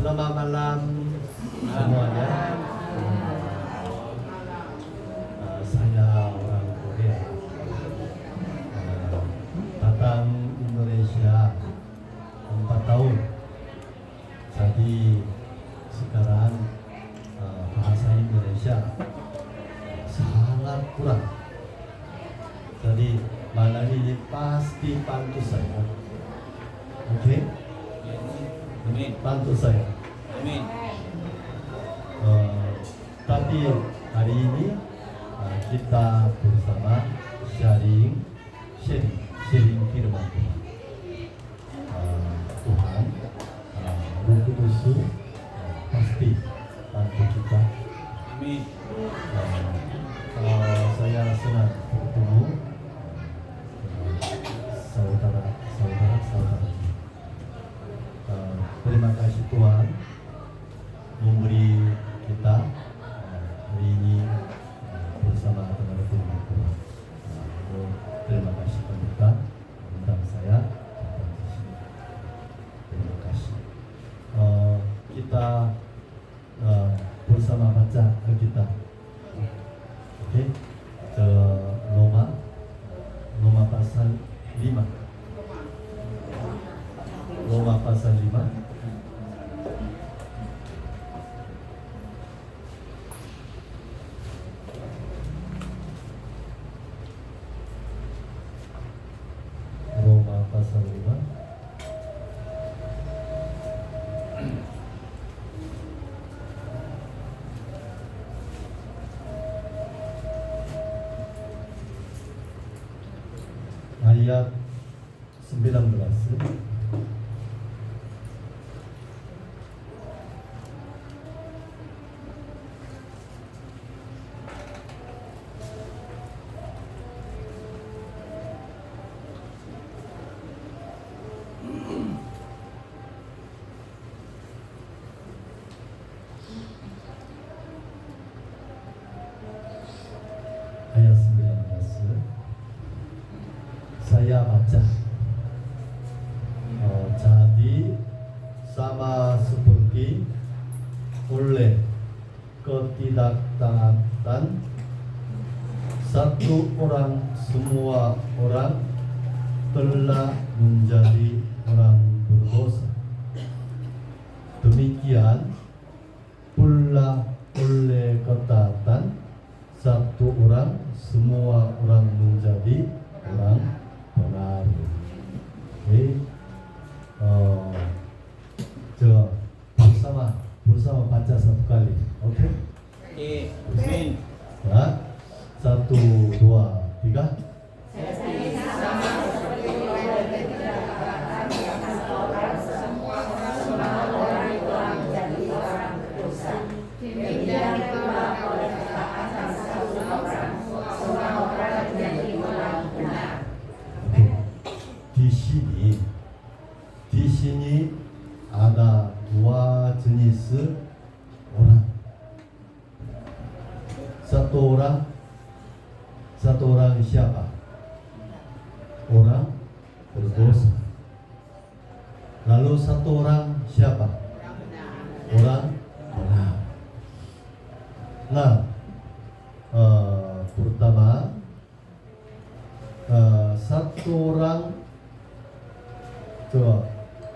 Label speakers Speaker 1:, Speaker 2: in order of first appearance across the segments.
Speaker 1: Selamat malam semuanya. Saya orang Korea. Datang Indonesia 4 tahun. Jadi sekarang bahasa Indonesia sangat kurang. Jadi malam ini pasti bantu saya. Oke?
Speaker 2: Amin.
Speaker 1: Bantu saya.
Speaker 2: Amin.
Speaker 1: Tapi hari ini kita bersama sharing firman Tuhan. Tuhan Roh Kudus pasti bantu kita.
Speaker 2: Amin.
Speaker 1: Saya senang bertemu saudara-saudara. Terima kasih Tuhan memberi kita hari ini bersama dengan firman Tuhan. Terima kasih pendeta undang saya datang di sini. Terima kasih. Kita bersama baca Alkitab. Oke, ke Roma pasal 5. Roma pasal 5. Roma pasal 5. Ayat 19. Ayat 19. Saya baca. Jadi sama seperti oleh ketidaktaatan satu orang, semua orang telah menjadi orang berdosa. Demikian pula oleh ketaatan satu orang, semua orang menjadi orang benar. Oke, coba bersama baca satu kali. Oke?
Speaker 2: Amin.
Speaker 1: Ya, 1, 2, 3. Di sini ada dua jenis orang. Satu orang siapa? Orang berdosa. Lalu satu orang siapa? Orang benar. Nah, pertama satu orang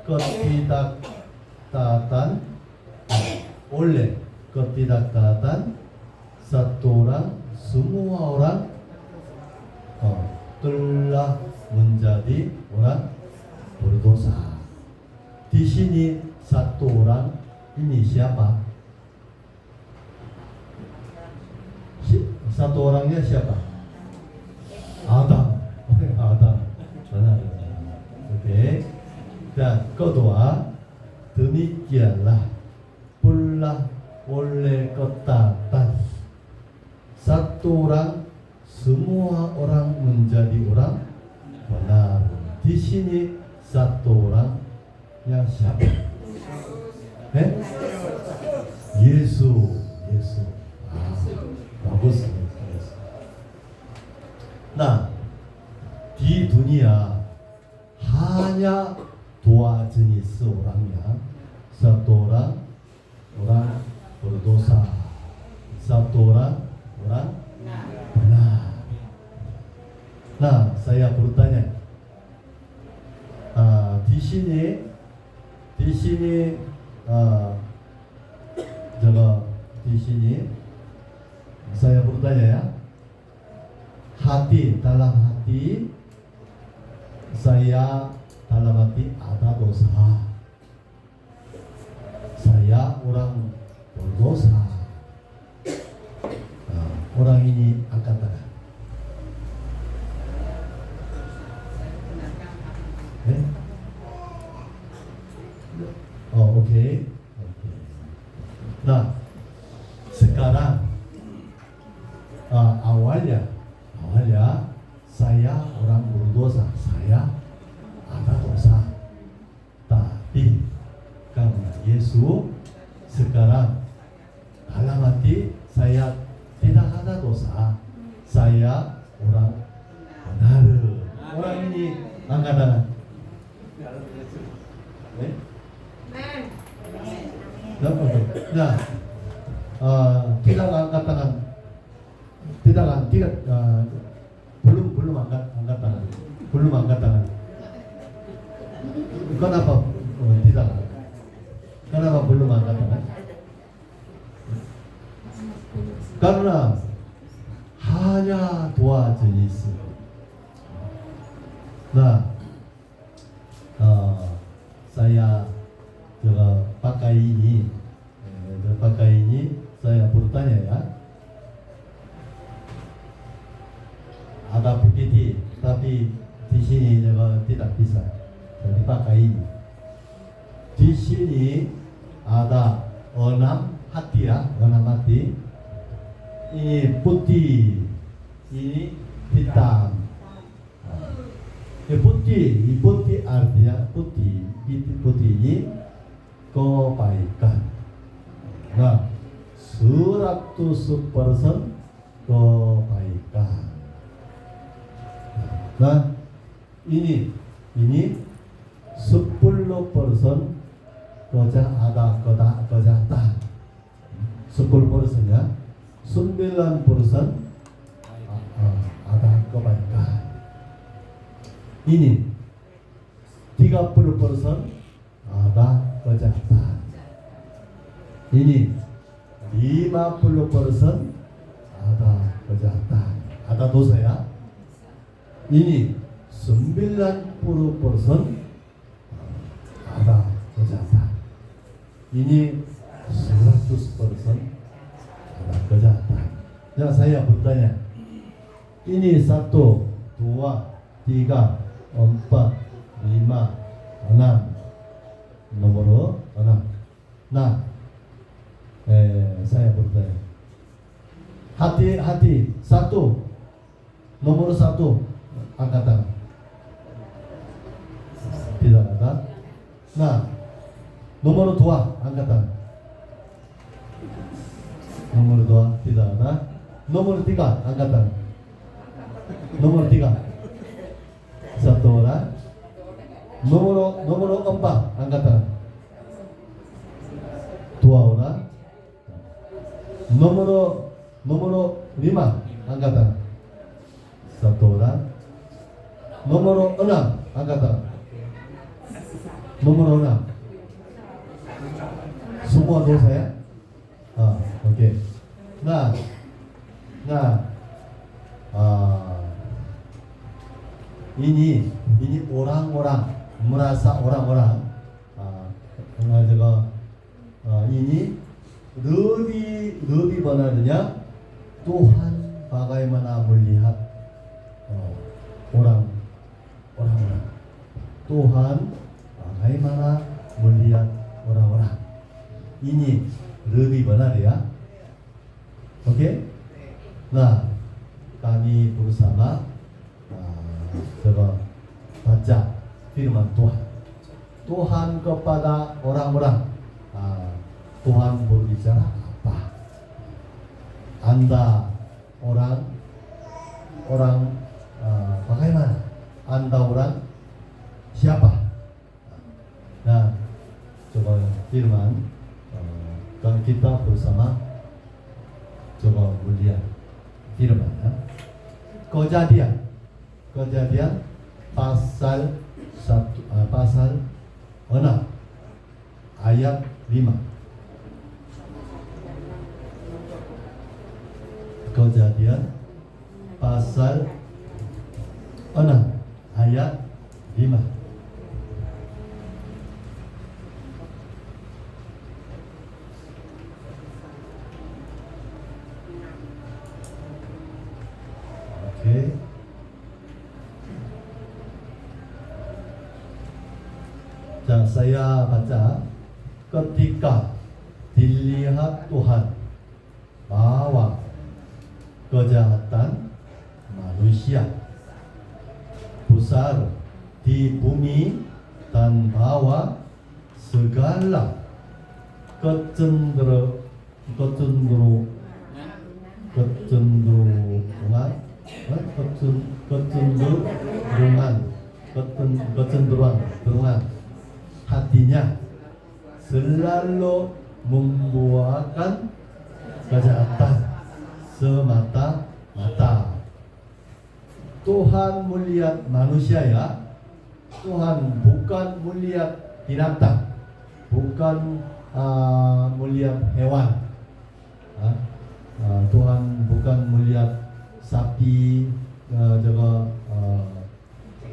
Speaker 1: ketidaktaatan oleh ketidaktaatan satu orang, semua orang telah menjadi orang berdosa. Di sini satu orang ini siapa? Satu orangnya siapa? Adam. Adam. Benar. Oke. Dan kedua, demikianlah pula oleh ketaatan satu orang, semua orang menjadi orang benar. Di sini satu orang yang siapa? Yesus. Bagus. Nah, di dunia hanya dua jenis orangnya. Satu orang satu orang benar. Nah, saya bertanya, di sini di sini saya bertanya ya, dalam hati saya, dalam hati ada dosa. Saya orang berdosa. Orang ini angkat tangan. Oh, oke. Nah, sekarang awalnya saya orang berdosa, saya ada dosa. Tapi karena Yesus sekarang dalam hati saya tidak ada dosa, saya orang benar. Orang ini angkat tangan. Nah, tidak angkat tangan, belum angkat tangan, Kenapa tidak? Kenapa belum angkat tangan? Karena hanya dua jenis. Nah, saya juga pakai ini, saya bertanya ya. Ada PPT, tapi di sini juga tidak bisa. Jadi pakai ini. Di sini ada 6 hati ya, 6 hati. Ini putih, ini hitam. Putih artinya putih ini kebaikan. Nah, 100% kebaikan. Nah, ini 10% kejahatan. 10%-nya 9% ada kebaikan. Ini 30% ada kejahatan. Ini 50% ada kejahatan, ada dosa ya. Ini 90% ada kejahatan. Ini 100% ada kejahatan. Ya, saya bertanya, ini 1, 2, 3, 4, 5, 6, nomor 6. Nah, saya bertanya, hati 1, nomor 1 angkat tangan. Tidak ada. Nah, nomor 2 angkat tangan. Nomor 2 tidak ada. Nomor 3 angkat tangan. Nomor 3 satu orang. Nomor 4 angkat tangan. 2 orang. Nomor 5 angkat tangan. 1 orang. Nomor 6 angkat tangan. Nomor 6 semua dosa ya. Oke. Nah, ini orang-orang merasa orang-orang ini lebih benarnya Tuhan bagaimana melihat orang-orang. Tuhan bagaimana melihat orang-orang. Ini lebih benar ya. Oke? Nah, kami bersama coba baca firman Tuhan. Tuhan kepada orang-orang. Tuhan berbicara apa? Anda orang bagaimana? Anda orang siapa? Nah, coba firman dan kita bersama 저거 물리야 firman. Kejadian pasal 6 ayat 5. Kejadian pasal 6 ayat 5. Oke. Saya baca, ketika dilihat Tuhan bahwa kejahatan manusia besar di bumi dan bahwa segala kecenderungan hatinya selalu membuahkan kejahatan semata-mata. Tuhan melihat manusia ya. Tuhan bukan melihat binatang, bukan melihat hewan. Tuhan bukan melihat sapi,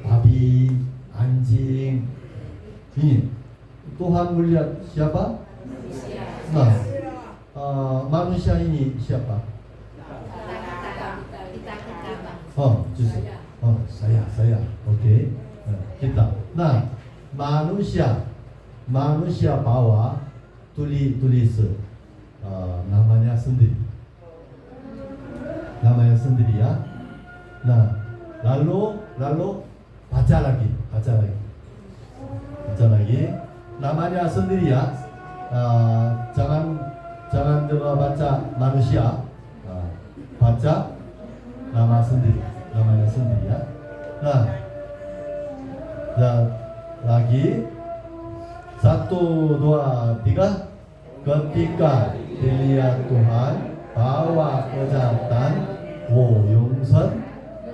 Speaker 1: babi, anjing. Ini Tuhan melihat siapa? Nah, manusia ini siapa? Saya. Oke. Kita. Nah, manusia bawa tulis namanya sendiri. Ya. Nah, lalu baca lagi. Namanya sendiri ya. Jangan coba baca manusia. Baca namanya sendiri ya. Nah, dan lagi 1, 2, 3. Ketika dilihat Tuhan bahwa kejahatan Woyongson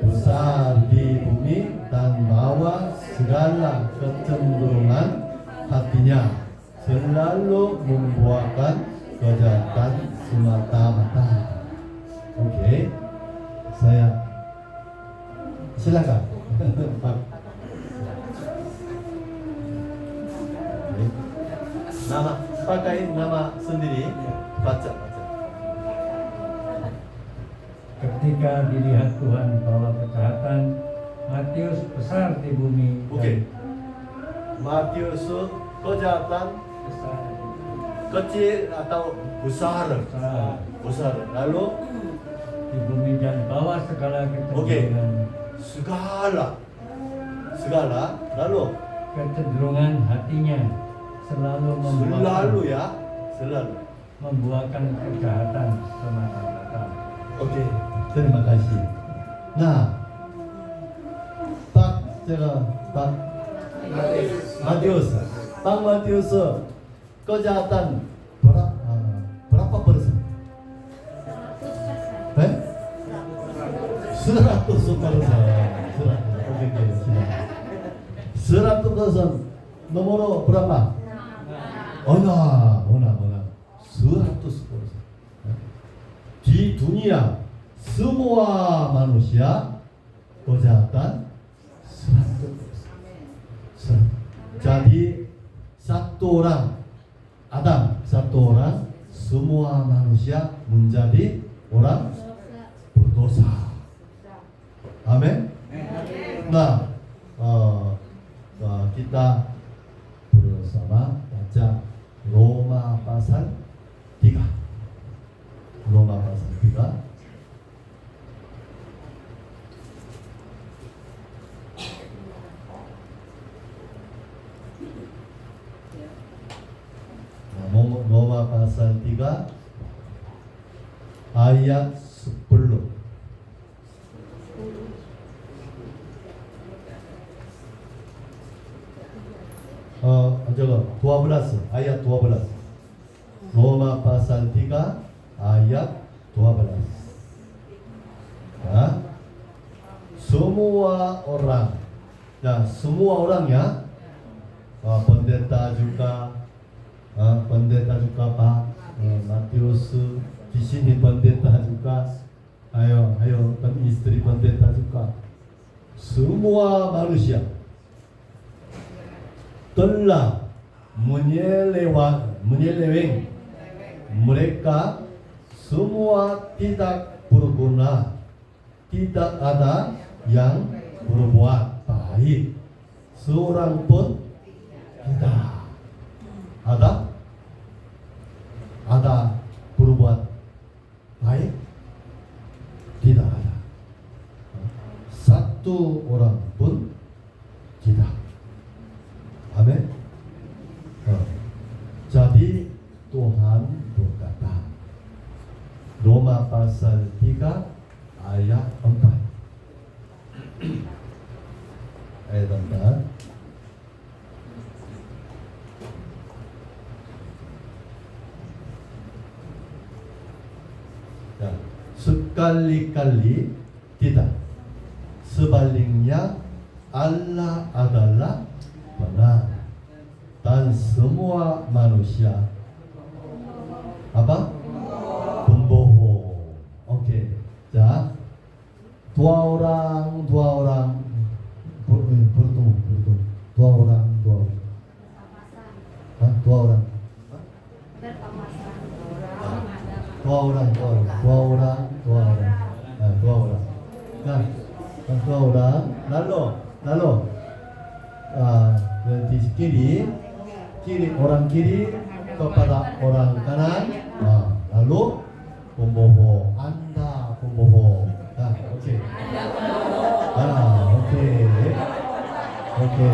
Speaker 1: besar di bumi dan bahwa segala kecenderungan hatinya selalu membuahkan kejahatan semata-mata. Oke, saya silakan. Pak. Oke. Pakai nama sendiri, baca.
Speaker 3: Ketika dilihat Tuhan bahwa kejahatan Matius besar di bumi.
Speaker 1: Oke. Matius kejahatan
Speaker 3: Besar.
Speaker 1: kecil atau besar. Besar. Lalu
Speaker 3: Di bumi dan bawah segala kecenderungan.
Speaker 1: Segala. Lalu
Speaker 3: Kecenderungan hatinya selalu membuahkan kejahatan semata-mata.
Speaker 1: Oke, terima kasih. Nah, Pak Matius, kejahatan berapa persen? 100%. nomor berapa? Ona. 100%. Di dunia semua manusia kejahatan 100%. Jadi satu orang semua manusia menjadi orang berdosa. Amin. Nah, kita bersama baca Roma pasal 3. Roma pasal 3 ayat 10. 저거 12 ayat 12. Roma pasal 3 ayat 12. Ya. Semua orang, ya semua orang ya, pendeta juga Pak, Matius di sini pendeta juga, ayo istri pendeta juga, semua manusia telah menyeleweng mereka semua tidak berguna, tidak ada yang berbuat baik, seorang pun tidak ada berbuat baik, tidak ada satu orang pun tidak. Amin. Jadi Tuhan berkata, Roma pasal 3 ayat 4. Ayat 4. Ya, sekali-kali tidak. Sebaliknya Allah adalah benar dan semua manusia apa? Pembohong. Oke. 자, dua orang bertemu. Dua orang. Hah? Dua orang. Dua orang. Nah, dua orang. Lalu, di kiri orang kiri kepada orang kanan. Lalu pembohong, Anda pembohong. Oke. Oke.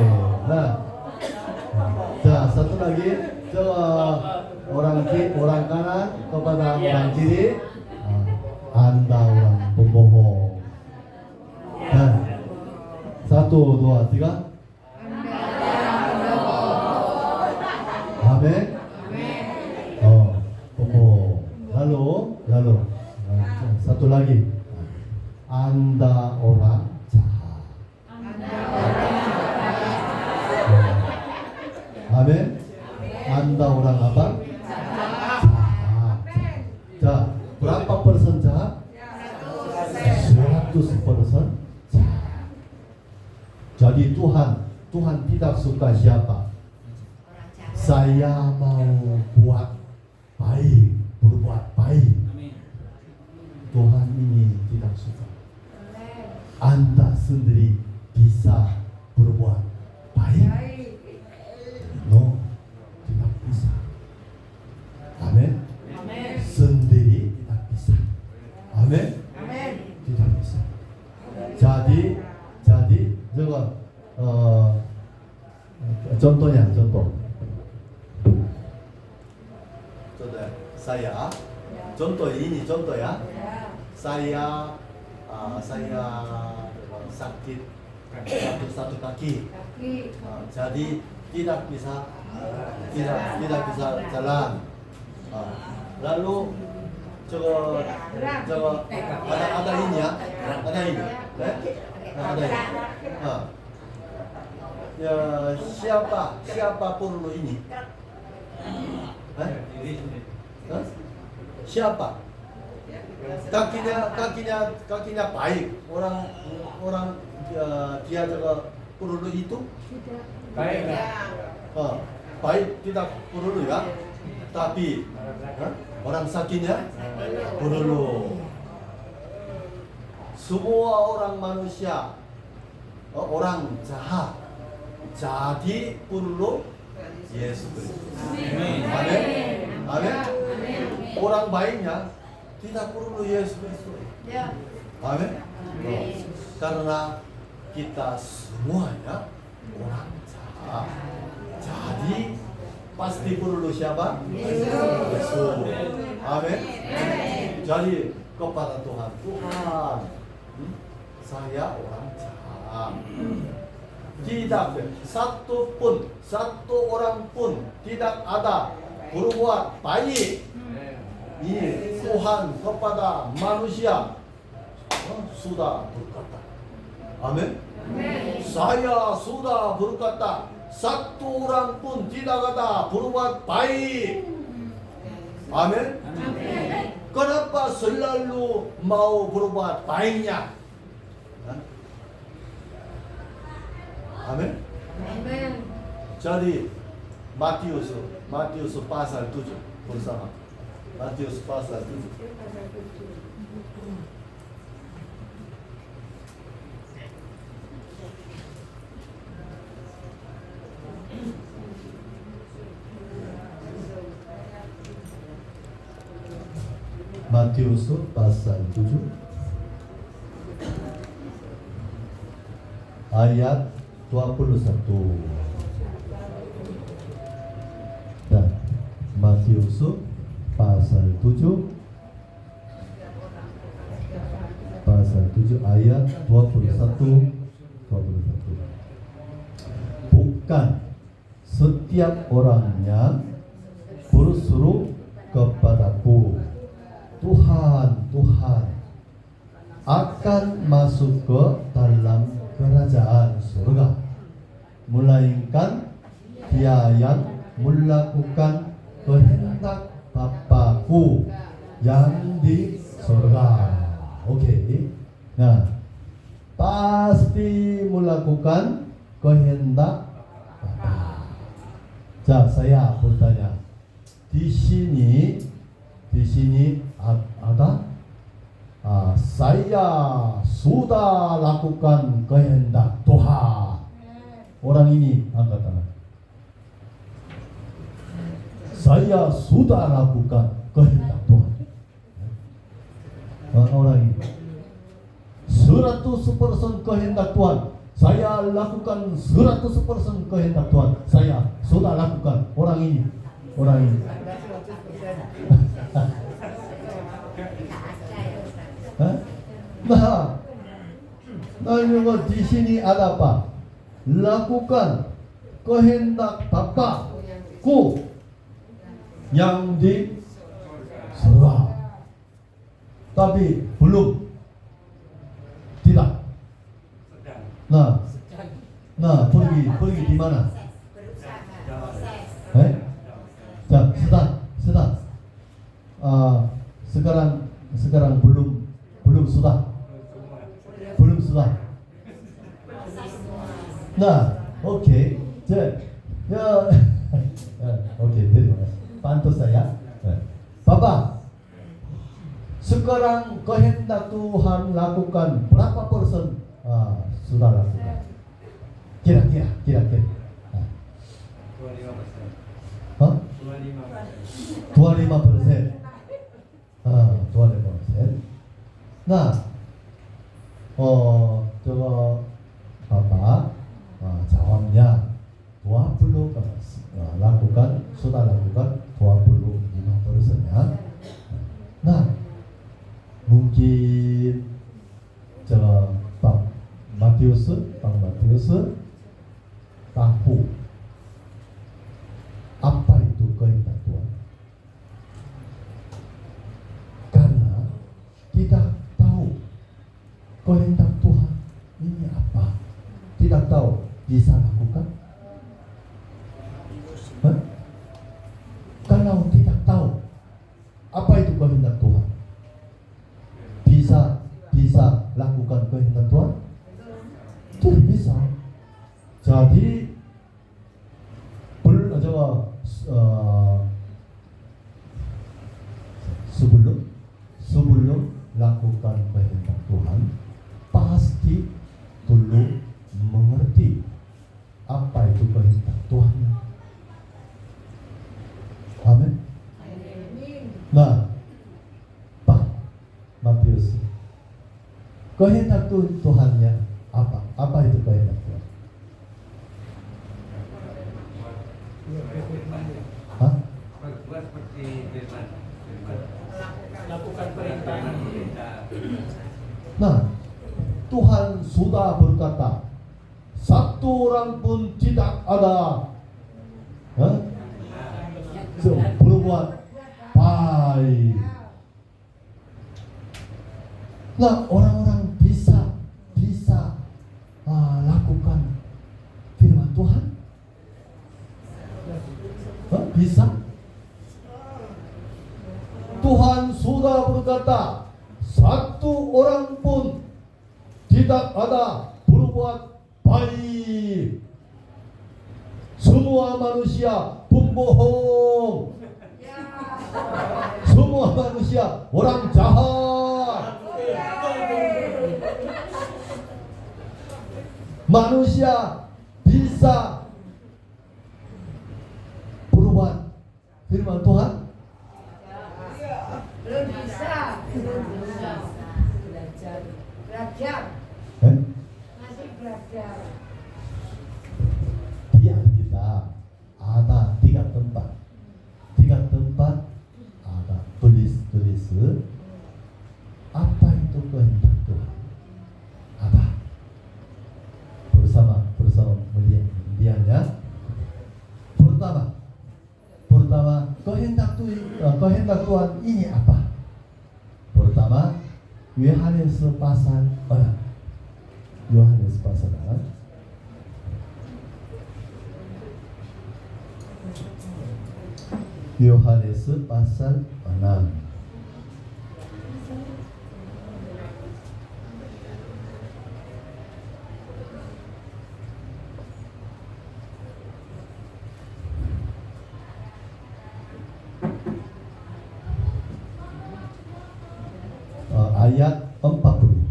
Speaker 1: Nah, satu lagi, orang kanan kepada orang kiri, Anda orang pembohong. Nah, 1, 2, 3. Amin. Pembohong. Lalu, satu lagi, Anda orang jahat. Amin. Anda orang apa? Jahat. Berapa persen jahat? 100% jahat. Jadi Tuhan tidak suka siapa? Saya mau berbuat baik. Tuhan ini tidak suka. Anda sendiri bisa berbuat baik. No, tidak bisa. Amin. Sendiri tidak bisa. Amin. Tidak bisa. Jadi contohnya. Saya contoh ya. Saya sakit satu kaki. Jadi tidak bisa jalan. Lalu ada ini ya. Ya, siapa perlu ini? Siapa? Kakinya baik. Orang dia juga perlu itu?
Speaker 3: Baik.
Speaker 1: Baik tidak perlu ya. Tapi orang sakitnya perlu. Semua orang manusia, orang jahat, jadi perlu Yesus Kristus. Amin. Orang baiknya tidak perlu Yesus Kristus. Amin. Karena kita semuanya orang jahat. Jadi pasti perlu siapa? Yesus. Amin. Jadi kepada Tuhan, saya orang jahat. Tidak satu orang pun tidak ada berbuat baik. ini Tuhan kepada manusia sudah berkata. Amin. Saya sudah berkata, satu orang pun tidak ada berbuat baik. Amin. Kenapa selalu mau berbuat baiknya? Amin. Jadi Matius pasal 7 bersama. Matius pasal 7. Matius pasal 7 ayat 21. Nah, Matius pasal 7 ayat 21. Bukan setiap orang yang berseru kepadaku, Tuhan, Tuhan, akan masuk ke dalam kerajaan surga, melainkan dia yang melakukan kehendak Bapa-Ku yang di surga. Oke. Nah, pasti melakukan kehendak Bapa. Jadi saya bertanya, di sini ada saya sudah lakukan kehendak Tuhan. Orang ini angkat tangan. Saya sudah lakukan kehendak Tuhan. Orang ini 100% kehendak Tuhan. Saya lakukan 100% kehendak Tuhan. Saya sudah lakukan. Orang ini. Nah, di sini ada apa? Lakukan kehendak Bapa-Ku yang di surga. Tapi belum, tidak. Nah, pergi di mana? Sedang. Sekarang belum sudah. Nah, oke. Oke, terima kasih. Bantu saya. Bapak, sekarang kehendak Tuhan lakukan berapa persen? Sudah lakukan. Kira-kira. 25%. 25%. Nah, 저거 Bapak jawabnya 20 sudah lakukan 25%-nya. Nah, mungkin Pak Matius tahu apa itu kehendak Tuhan. Karena tidak tahu kehendak Tuhan ini apa, tidak tahu bisa lakukan. Kalau tidak tahu apa itu kehendak Tuhan, bisa lakukan kehendak Tuhan? Tidak bisa. Jadi sebelum lakukan kehendak Tuhan, pasti dulu mengerti apa itu kehendak Tuhan. Amin. Nah, Pak Matius, kehendak Tuhannya apa? Apa itu kehendak Tuhan? Hah?
Speaker 3: Berbuat seperti firman. Lakukan perintah.
Speaker 1: Nah, Tuhan sudah berkata, satu orang pun tidak ada berbuat baik. Nah, orang-orang bisa lakukan firman Tuhan? Bisa? Tuhan sudah berkata, satu orang pun tidak ada berbuat baik. Semua manusia pembohong. Semua manusia orang jahat. Manusia bisa berbuat firman Tuhan?
Speaker 4: Belum bisa. Belajar. Masih belajar.
Speaker 1: Di Alkitab ada tiga tempat ada tulis apa itu kehendak Tuhan. Ada bersama melihatnya. Pertama kehendak Tuhan ini apa? Pertama Yohanes pasal 6. Yohanes pasal 6. Yohanes pasal 6. Ayat 40.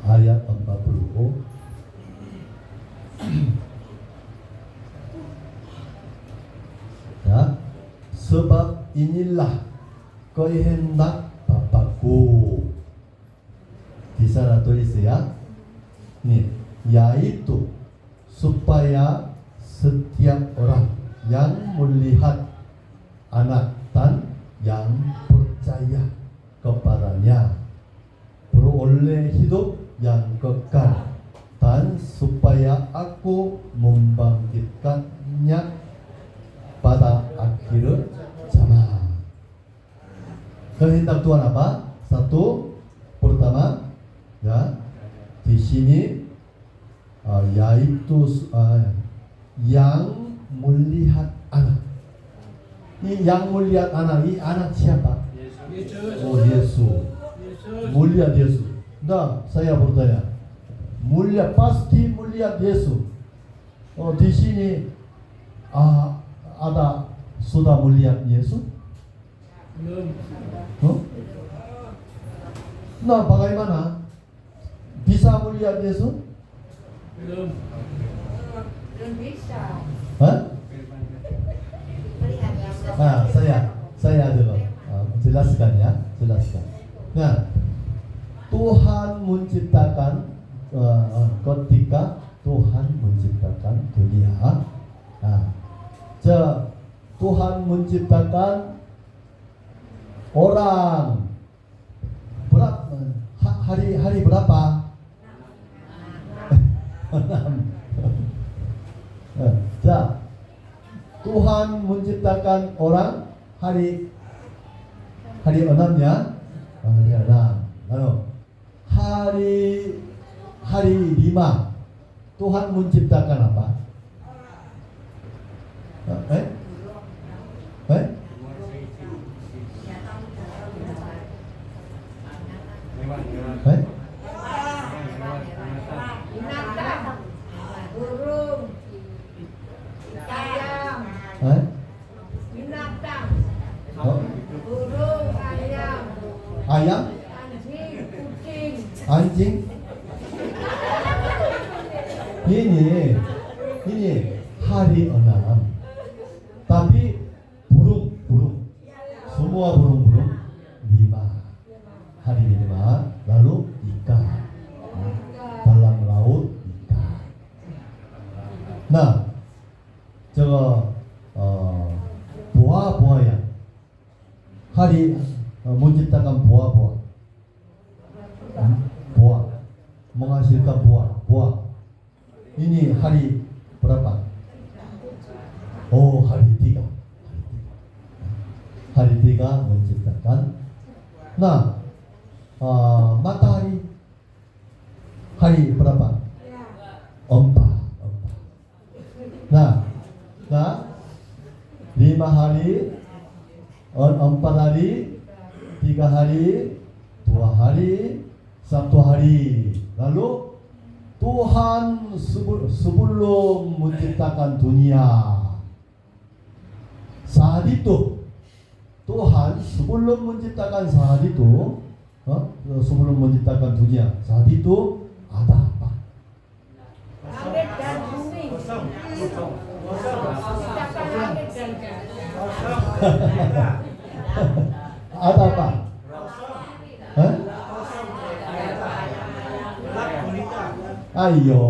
Speaker 1: Ayat 40. Ya, sebab inilah kehendak Bapakku. Di sana tulis ya. Nih, yaitu supaya setiap orang yang melihat anak dan yang percaya kepadanya beroleh hidup yang kekal, dan supaya aku membangkitkannya pada akhir zaman. Kehendak Tuhan apa? Satu, pertama, ya, di sini yaitu yang melihat anak. Ini yang melihat anak, ini anak siapa? Oh, Yesus. Melihat Yesus. Nah, saya bertanya, pasti melihat Yesus. Oh, di sini ada sudah melihat Yesus? Nah, bagaimana bisa melihat Yesus?
Speaker 4: Belum bisa.
Speaker 1: Saya dulu jelaskan. Nah, Tuhan menciptakan ketika Tuhan menciptakan dunia. Tuhan menciptakan orang berapa? Hari berapa? 6. Tuhan menciptakan orang hari 6-nya. Lalu hari 5 Tuhan menciptakan apa?
Speaker 4: Binatang, burung, ayam. Binatang, burung, ayam.
Speaker 1: Ayam?
Speaker 4: Anjing, kucing.
Speaker 1: Anjing? Ini hari 6. Tapi burung, semua burung 5. Hari 5. Lalu ikan, dalam laut ikan. Nah, buah-buahan hari menciptakan buah. Buah menghasilkan buah. Ini hari berapa? Oh, hari 3. Hari 3 menciptakan. Nah, matahari hari berapa? Empat. Nah, 5 hari, 4 hari, 3 hari, 2 hari, 1 hari. Lalu Tuhan sebelum menciptakan dunia, saat itu Tuhan sebelum menciptakan dunia, saat itu ada apa?
Speaker 4: Langit dan bumi. Ciptakan langit dan bumi.
Speaker 1: Ada apa? Hah? Ayo.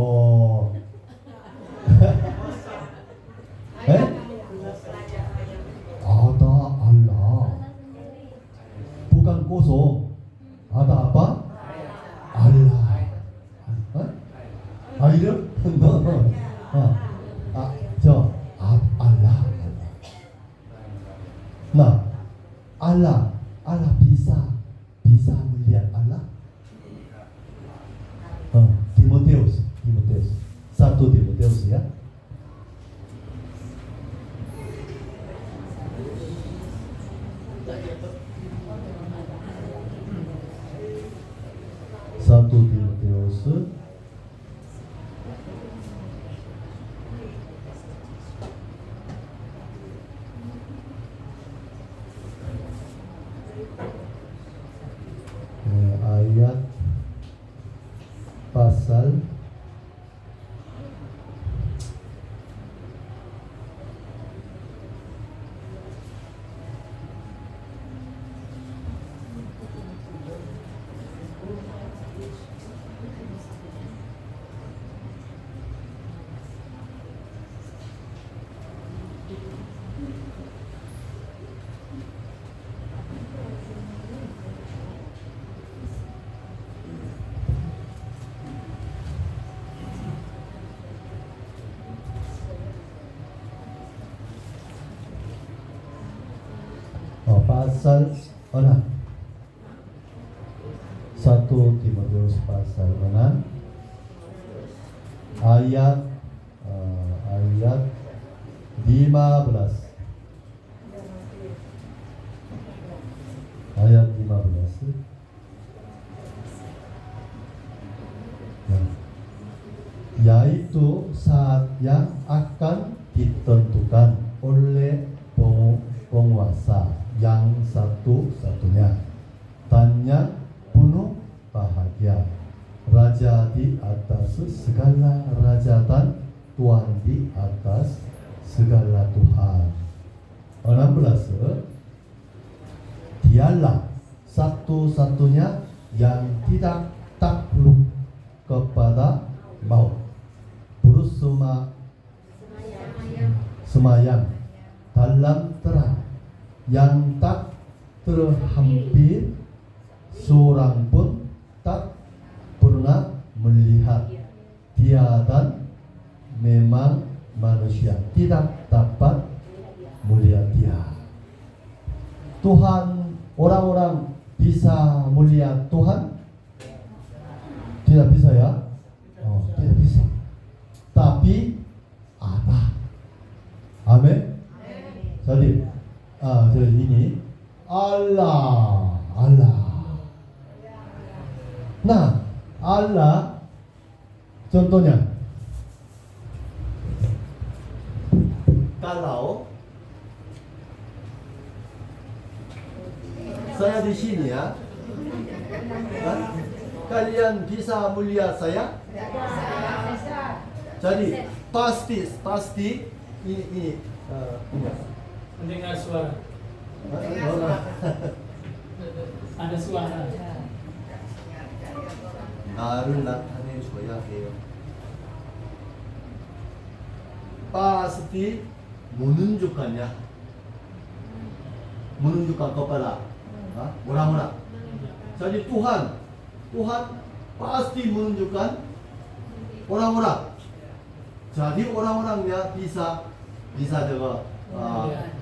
Speaker 1: Ada Allah. Bukan kosong. Ada apa? Allah. Hah? Air? Allah. Nah, Allah bisa melihat Allah. Timoteus 1 Timoteus ya. Satu Timoteus ayat pasal pasal 6. 1 Timotius pasal 6 ayat 15. Ayat 15. Yaitu saat yang akan ditentukan oleh penguasa yang satu-satunya dan yang penuh bahagia, Raja di atas segala raja dan Tuhan di atas segala Tuhan. 16. Dialah satu-satunya yang tidak takluk kepada maut, semayam dalam terang yang tak terhampir, seorang pun tak pernah melihat dia, dan memang manusia tidak dapat melihat dia. Tuhan, orang-orang bisa melihat Tuhan? Tidak bisa ya? Tidak bisa. Tapi ada. Amin. Jadi ini Allah. Nah, Allah contohnya, kalau saya di sini ya, kalian bisa melihat saya? Jadi pasti ini
Speaker 5: mendengar suara. Ada suara.
Speaker 1: 나를 나타내줘야 해요. pasti menunjukkannya, menunjukkan kepada orang-orang. Jadi Tuhan pasti menunjukkan orang-orang. Jadi orang-orangnya bisa juga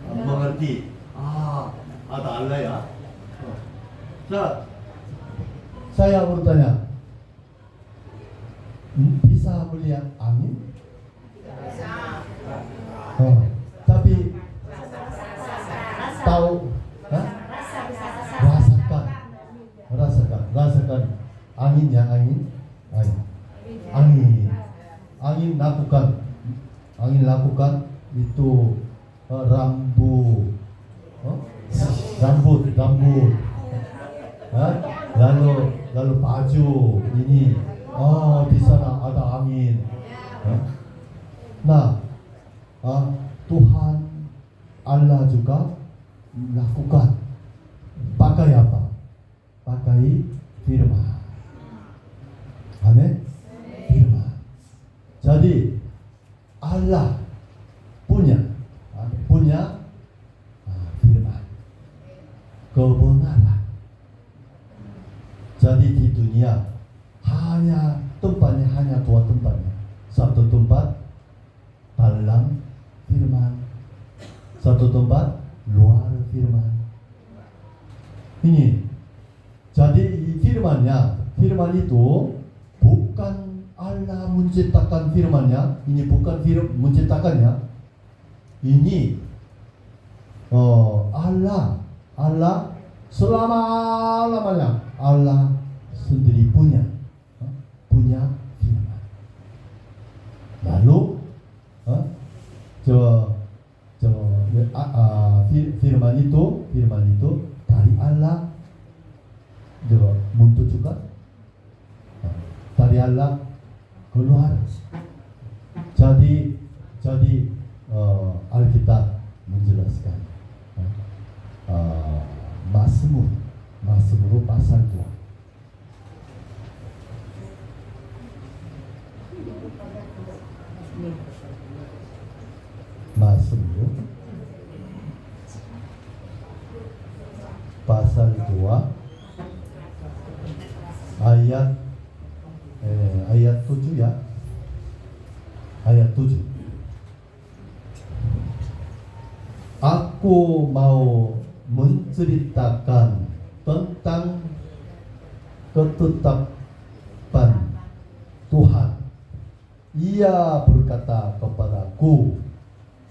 Speaker 1: mengerti. Ada Allah ya. 자, Saya bertanya, bisa melihat angin? Oh, tapi tahu, hah? rasakan anginnya, angin lakukan itu rambut, Hah? lalu baju ini, di sana ada angin. Hah? Nah, Tuhan Allah juga lakukan, pakai apa? Pakai firman. Amin. Firman. Jadi Allah punya firman, kebenaran. Jadi di dunia tempatnya hanya dua tempatnya. Satu tempat dalam firman, satu tempat luar firman. Ini jadi firman itu bukan Allah menciptakan firman-Nya. Ini bukan menciptakannya. Ini Allah selama-lamanya Allah sendiri punya firman. Lalu firman itu dari Allah muncul juga, dari Allah keluar. Jadi Alkitab menjelaskan Mazmur pasal 2. Mazmur pasal 2 ayat 7 ya. Ayat 7. Aku mau menceritakan tentang ketetapan Tuhan. Ia berkata kepadaku,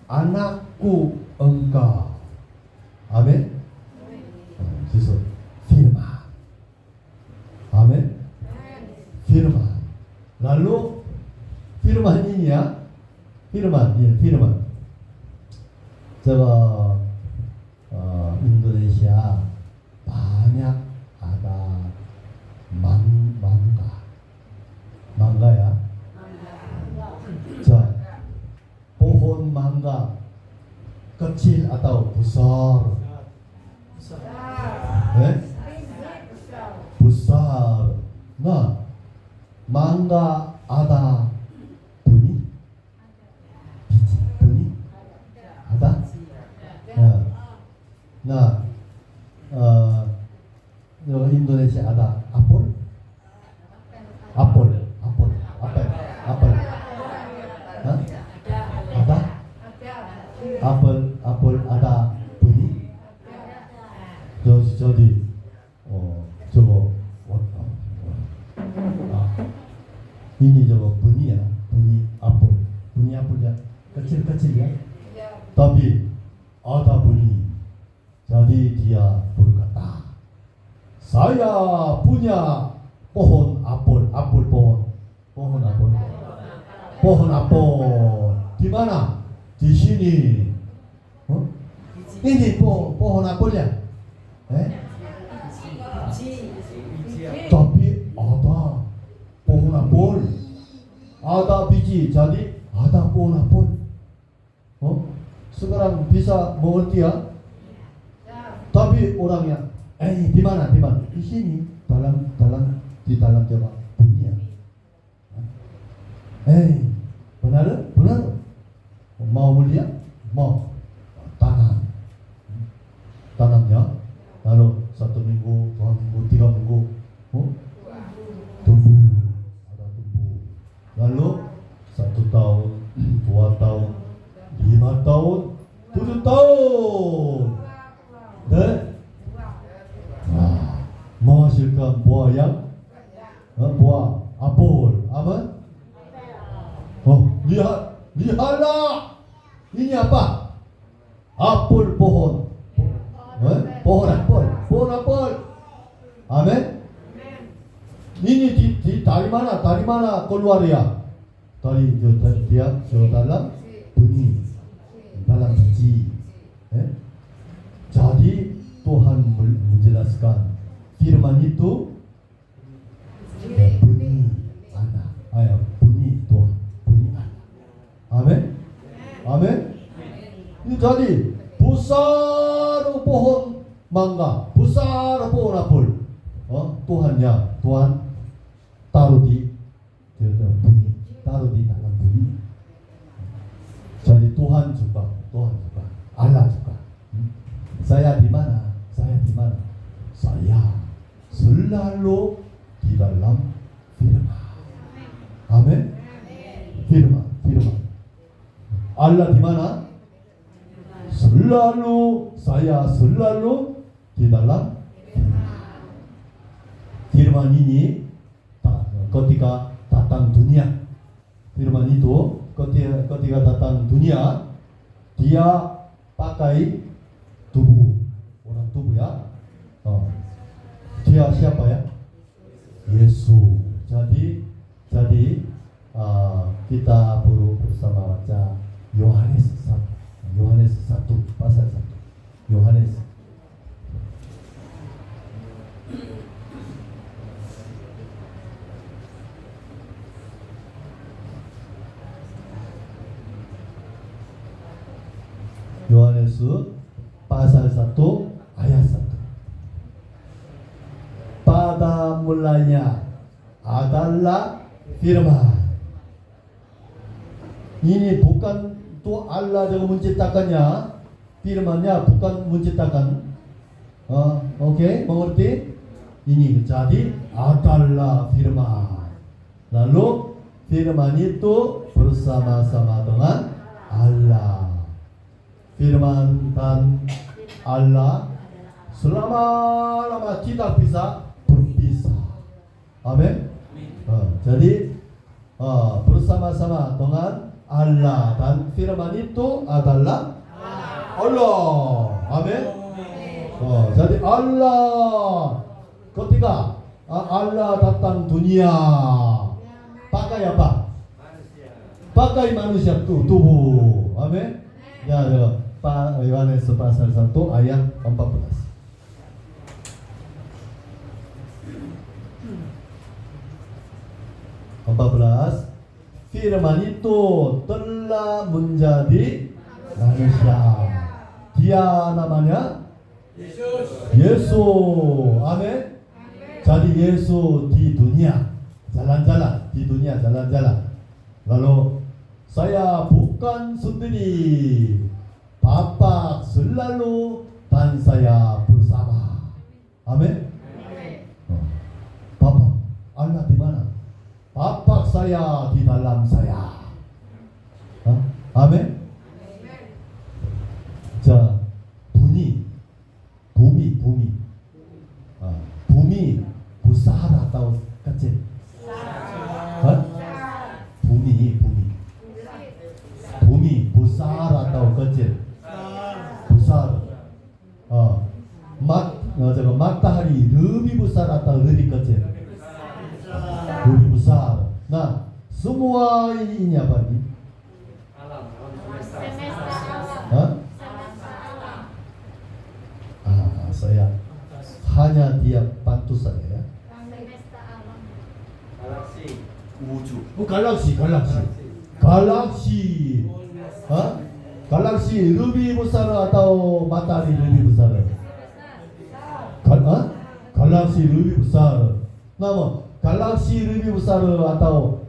Speaker 1: anakku engkau. Amin. Jesus, firman. Amin. Firman. Lalu firman ini ya, firman. Coba Indonesia banyak ada mangga ya. 자, pohon mangga kecil atau besar? Besar. Nah, mangga ada bunyi? Bunyi? Ada? Nah, Indonesia ada apel? Apel. Hah? Ada? Apel ada bunyi? jadi 저거 ini 저거 bunyi ya, bunyi apel ya, kecil ya, tapi ada bunyi. Jadi dia berkata, saya punya pohon apel, pohon apel. Di mana? Di sini. Ini pohon apelnya. Tapi ada pohon apel, ada biji, jadi ada pohon apel. Sekarang bisa mengerti ya? Tapi orangnya, di mana? Di sini, di dalam coba bunyi ya. Benar? Mau melihat? Mau tanamnya, lalu 1 minggu, 2 minggu, 3 minggu, tumbuh, lalu 1 tahun, 2 tahun, 5 tahun, 7 tahun. Nah, menghasilkan buah yang buah apel. Apa? Lihatlah. Ini apa? Apel pohon. Pohon apel. Amin. Ini dari mana keluar ya? Dari dia dalam benih, dalam biji. Jadi Tuhan menjelaskan firman itu benih anak. Benih Tuhan, benih anak. Amin. Amin. Ini jadi besar pohon mangga, besar pohon apel. Tuhan taruh di benih, taruh di dalam benih. Jadi Tuhan juga, Allah juga. Saya di mana? Saya selalu di dalam firman. Amin. Firman. Allah di mana? Saya selalu di dalam firman ini. Ketika datang dunia, firman itu ketika datang dunia, dia pakai tubuh, orang tubuh ya. Dia siapa ya? Yesus. Jadi kita perlu bersama baca Yohanes 1 pasal 1. Yohanes. Yohanes pasal 1 ayat 1. Pada mulanya adalah firman. Ini bukan tuh Allah yang menciptakannya, firmannya bukan menciptakan. Oke, mengerti? Ini jadi adalah firman. Lalu firman itu bersama-sama dengan Allah. Firman dan Allah selama-lama tidak bisa berpisah. Amin. Jadi bersama-sama dengan Allah dan firman itu adalah Allah. Amin. Jadi Allah ketika Allah datang dunia pakai apa? Pakai manusia tubuh. Amin. Ya, Yohanes pasal 1 ayat 14. Firman itu telah menjadi manusia. Dia namanya Yesus. Amin. Jadi Yesus di dunia jalan-jalan. Lalu saya bukan sendiri, Bapa selalu dan saya bersama. Amin. Bapa Allah di mana? Bapa saya di dalam saya. Amin. 자, bumi besar atau kecil? Bumi besar atau kecil? Besar. matahari lebih besar atau lebih kecil? Lebih besar. Nah, semua ini apa ini? Saya hanya dia bantu saya ya.
Speaker 2: Galaksi. Wujud.
Speaker 1: Galaksi. Galaksi lebih besar atau matahari lebih besar? Galaksi lebih besar. Namun galaksi lebih besar atau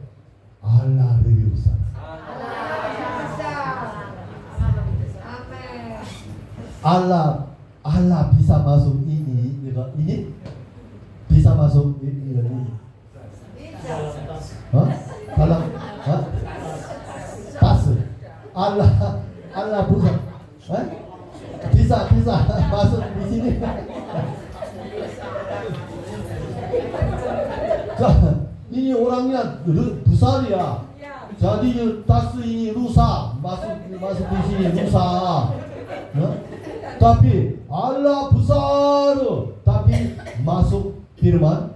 Speaker 1: Allah lebih besar? Allah bisa masuk ini bisa masuk ini. Kalau tas Allah pusat, bisa masuk di sini. besar ya.
Speaker 4: Ya.
Speaker 1: Jadi tas ini rusak, masuk di sini rusak. Ya? Tapi Allah besar, tapi masuk firman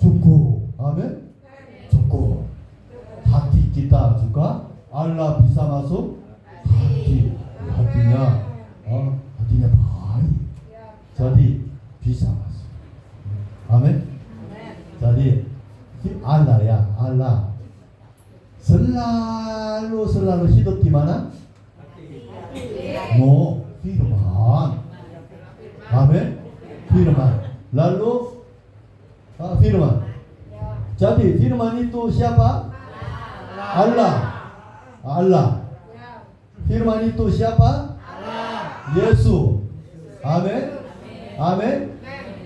Speaker 1: cukup. Amin. Cukup. Hati kita juga Allah bisa masuk hatinya baik. Jadi bisa masuk. Amin. Jadi Allah ya, Allah selalu hidup di mana? Firman. Amin. Firman. Lalu firman. Jadi firman itu siapa? Allah. Firman itu siapa? Yesus. Amin. Amin.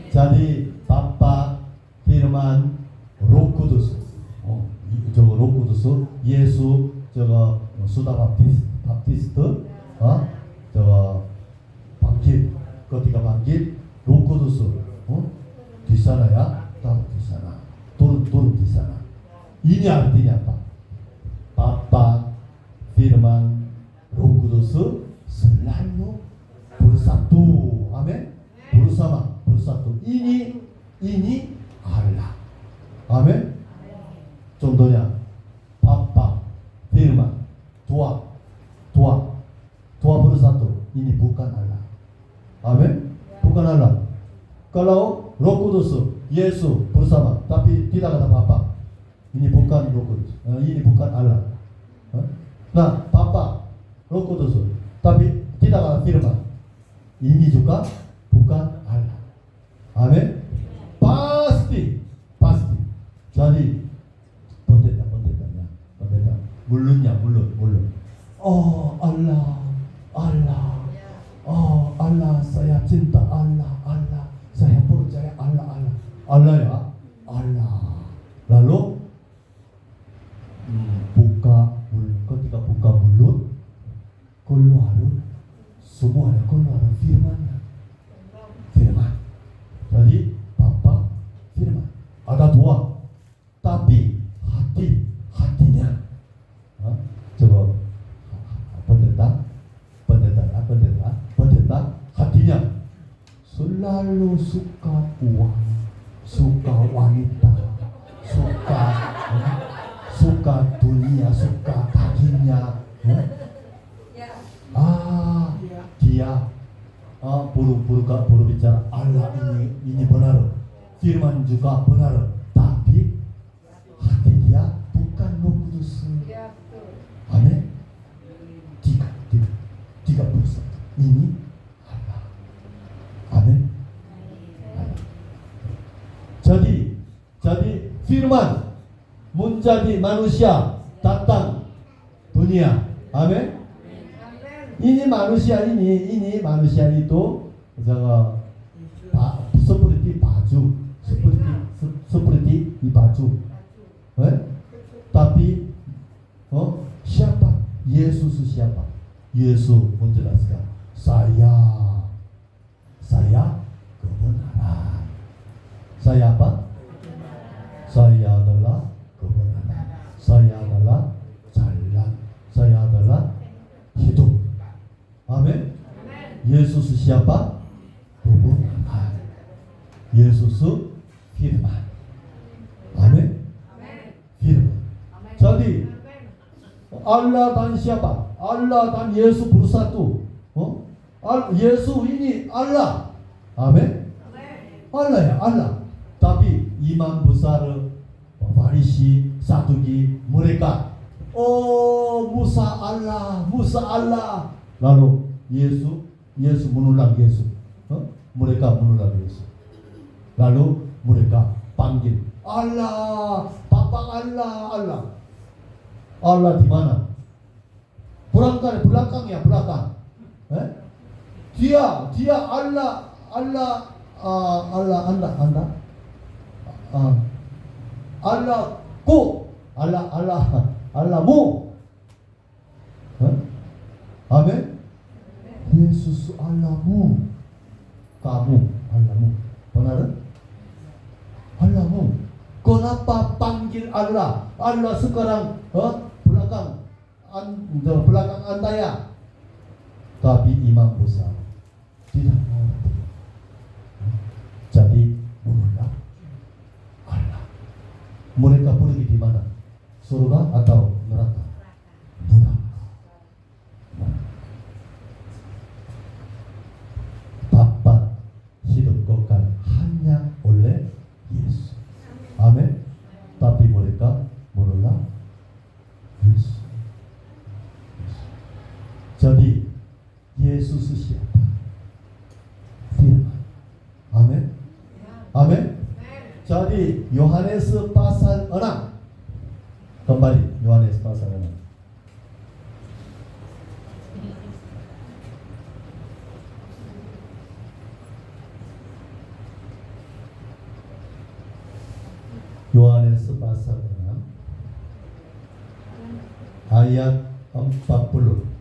Speaker 1: Jadi Bapa, Firman, Roh Kudus. 저거 Roh Kudus, 예수, 저거 수다 바티스트, 저거 bangkit, ketika bangkit, Roh Kudus, di sana ya, taruh di sana, turun di sana. Ini artinya apa? Bapa, Firman, Roh Kudus selalu bersatu, amin. bersatu. Ini Allah, amin. Contohnya, Bapa, Firman, Tua bersatu. Ini bukan Allah, amin. Bukan Allah. Kalau Roh Kudus, Yesus bersama, tapi tidak ada Bapa, ini bukan Roh Kudus, ini bukan Allah. Nah, Bapa, Roh Kudus, tapi tidak ada Firman, ini juga bukan Allah. Amin. Pasti. Jadi pendeta. Mulutnya. Oh Allah. Oh Allah, saya cinta Allah. Saya percaya Allah ya. Allah. Lalu ketika buka mulut, semuanya keluar firman. Jadi Bapa, Firman. Ada dua, tapi hatinya. Coba pendeta hatinya selalu suka uang, suka wanita, suka dunia, suka kakinya. Dia buru bicara Allah ini benar, Firman juga benar, tapi hati dia bukan Roh Kudus. Amin. Tiga bersatu. Ini Allah. Amin. Jadi Firman menjadi manusia, datang dunia. Amin. Ini manusia itu seperti baju, seperti di baju. Tapi siapa? Yesus siapa? Yesus menjelaskan, saya kebenaran. Saya apa? Saya adalah kebenaran. Saya adalah jalan. Saya adalah hidup. Amin. Yesus siapa? Kebenaran. Yesus Firman. Amin. Firman. Jadi Allah dan siapa? Allah dan Yesus bersatu. Yesus ini Allah. Amin. Allah ya, Allah. Tapi imam besar, Farisi, Saduki, mereka, Musa Allah. Lalu Yesus menolak Yesus. Mereka menolak Yesus. Lalu mereka panggil Allah, Bapa Allah. Allah di mana? Belakang. Dia Allah. Allahku, Allahmu. Amin. Yesus Allahmu, kamu Allahmu. Benar? Allahmu. Kenapa panggil pikir Allah sekarang belakang Anda ya. Tapi imam besar tidak mengerti. Jadi menolak Allah. Mereka pergi di mana? Surga atau neraka? Neraka. Dapat hidupkan hanya oleh Yesus. Amin. Tapi mereka menolak Yesus. Jadi Yesus siapa? Firman. Amin. Amin. Jadi Yohanes pasal 6. Kembali Yohanes pasal 6. Yohanes pasal 6 ayat 40.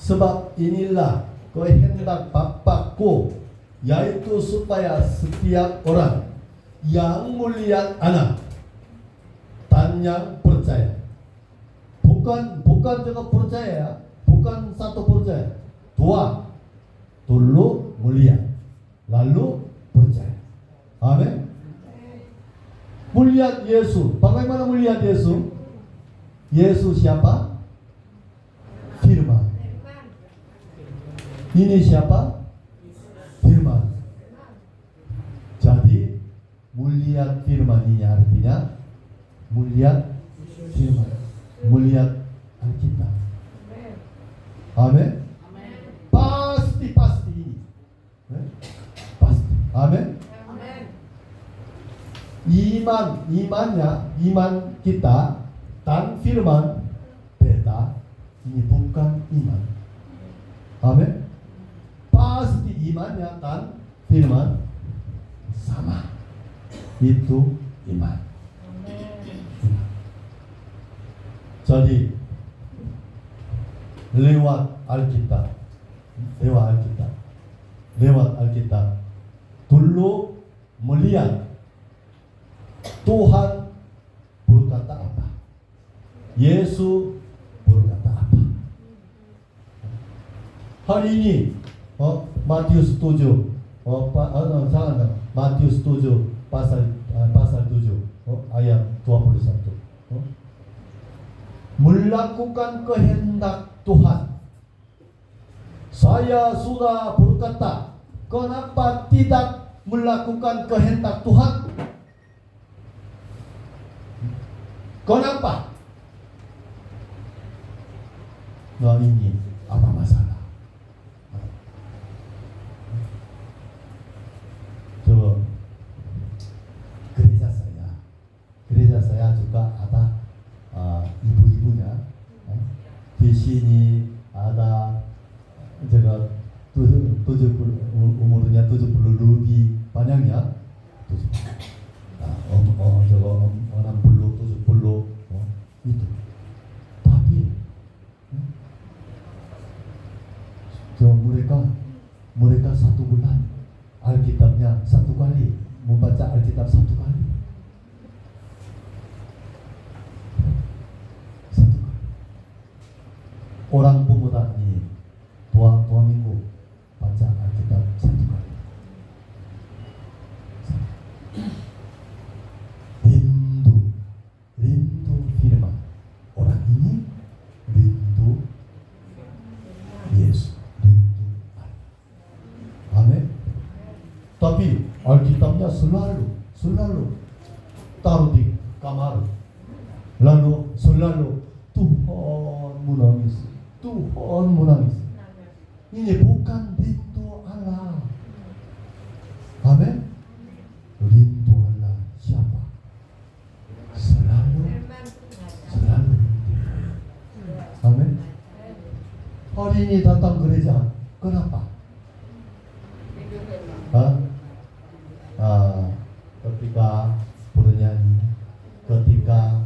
Speaker 1: Sebab inilah kehendak Bapakku, yaitu supaya setiap orang yang melihat Anak dan yang percaya, bukan juga percaya, bukan satu percaya, dua, dulu melihat, lalu percaya. Amin. Melihat Yesus. Bagaimana melihat Yesus? Yesus siapa? Firman. Ini siapa? Firman. Jadi melihat firman ini artinya melihat firman, melihat Alkitab. Amin. Pasti ini. Pasti. Amin. Iman kita dan firman beda. Ini bukan iman. Amin. Pasti imannya dan firman sama. Itu iman. Jadi lewat Alkitab dulu melihat Tuhan berkata apa, Yesus berkata apa. Hari ini Matius 7 Matius 7 pasal 7 ayat 21. Melakukan kehendak Tuhan. Saya sudah berkata, kenapa tidak melakukan kehendak Tuhan? Kenapa? Nah, ini apa masalah? Coba gereja saya juga ada ibu-ibunya. Di sini ada 제가 umurnya 70 lebih banyaknya. 60, 70 itu. Tapi mereka 1 bulan Alkitabnya 1 kali, membaca Alkitab 1 kali. 1 kali. Orang pemuda ini 2 minggu baca Alkitab 1 kali. Rindu firman. Orang ini rindu Yesus, rindu Allah. Amin. Tapi Alkitabnya selalu taruh di kamar. Lalu selalu Tuhan menangis. Ini bukan rindu Allah. Amin. Rindu Allah siapa? Selalu. Amin. Hari ini datang gereja, kenapa? Ketika bernyanyi, ketika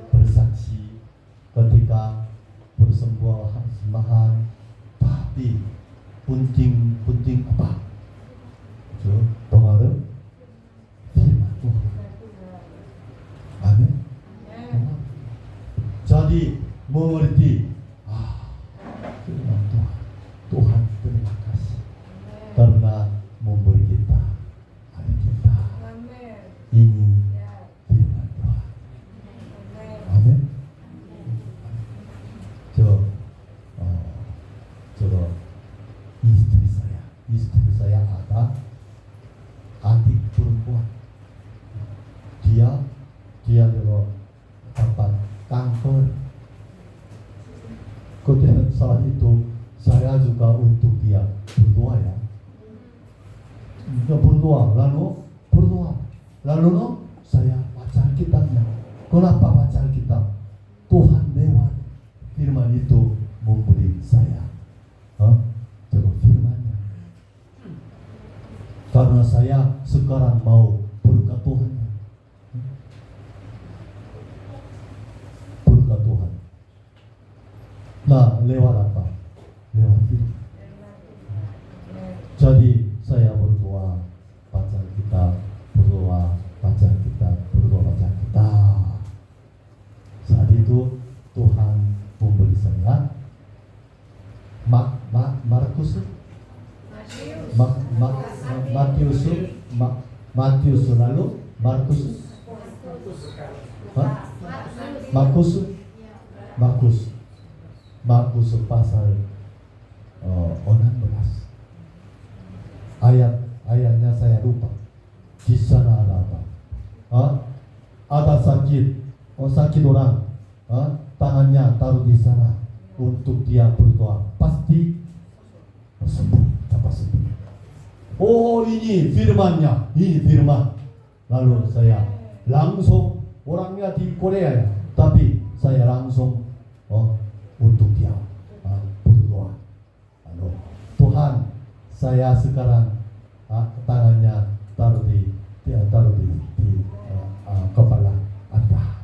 Speaker 1: bersaksi, ketika bersembuh Jadi mengerti, firman Tuhan. Tuhan terima kasih karena memberi kita Alkitab.
Speaker 4: Amin.
Speaker 1: Ini
Speaker 4: Ya.
Speaker 1: firman Tuhan.
Speaker 4: Amin.
Speaker 1: Amin. Istri saya ada adik perempuan. Dia juga dapat kanker. Kemudian saat itu saya juga untuk dia berdoa ya. Berdoa, lalu saya baca Alkitabnya. Kenapa baca Alkitab? Tuhan lewat firman itu memberi saya coba firmannya. Karena saya sekarang mau berkat Tuhan. Berkat Tuhan. Nah, lewat apa? Lewat firman. Jadi saya berdoa, baca Alkitab, berdoa, baca Alkitab, berdoa, baca Alkitab. Saat itu Tuhan memberi saya Matius lalu Markus pasal 16 ayatnya saya lupa. Di sana ada apa? Ada sakit orang, tangannya taruh di sana untuk dia berdoa, pasti sembuh, dapat sembuh. Oh, ini firmannya, ini firman. Lalu saya langsung, orangnya di Korea ya, tapi saya langsung untuk dia berdoa. Lalu Tuhan, saya sekarang tangannya taruh di kepala Anda,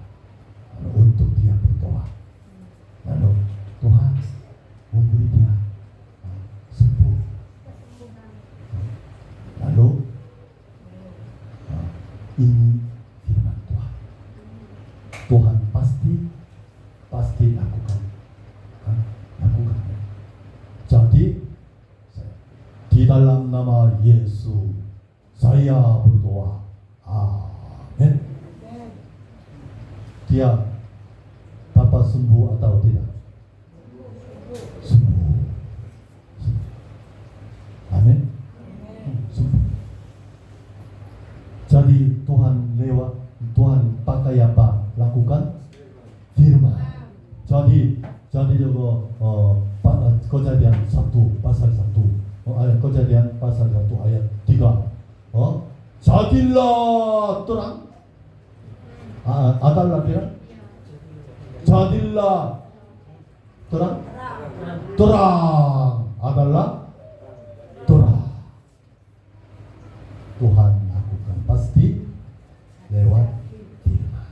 Speaker 1: untuk dia berdoa. Lalu Tuhan memberi dia sembuh. Lalu ini firman Tuhan. Tuhan pasti lakukan. Jadi di dalam nama Yesus saya berdoa. Amin. Dia dapat sembuh atau tidak? Sembuh. Amin. Sembuh. Jadi Tuhan pakai apa? Lakukan firman. Jadi juga Kejadian 1 pasal 1 Kejadian pasal 1 ayat 3 jadilah terang. Adalah terang. Jadilah terang. Terang adalah terang. Tuhan lakukan pasti lewat firman.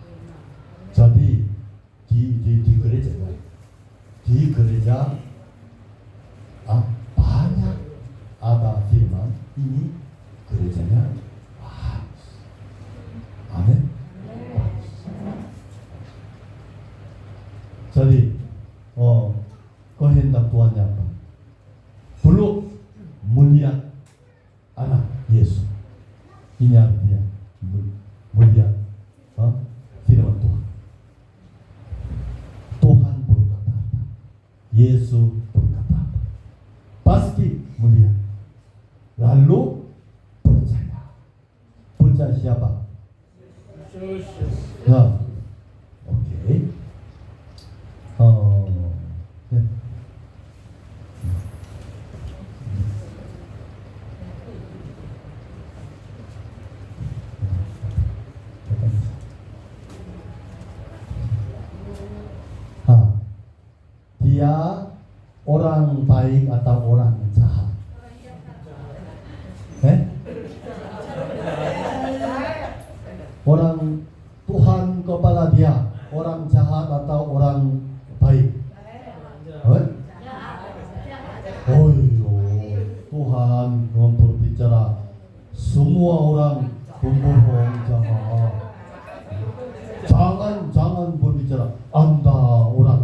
Speaker 1: Jadi di gereja banyak ada firman. Ini gerejanya bagus. Amin. Jadi kehendak Tuhannya apa? Peluk mulia anak Yesus. Ini artinya mulia firman Tuhan. Tuhan berkata apa? Yesus berkata apa? Pasti mulia. Lalu percaya siapa? Nah, oke. Dia orang baik atau orang jahat? Orang Tuhan kepada dia orang jahat atau orang baik? Tuhan berbicara semua orang pembohong jahat. Jangan berbicara Anda orang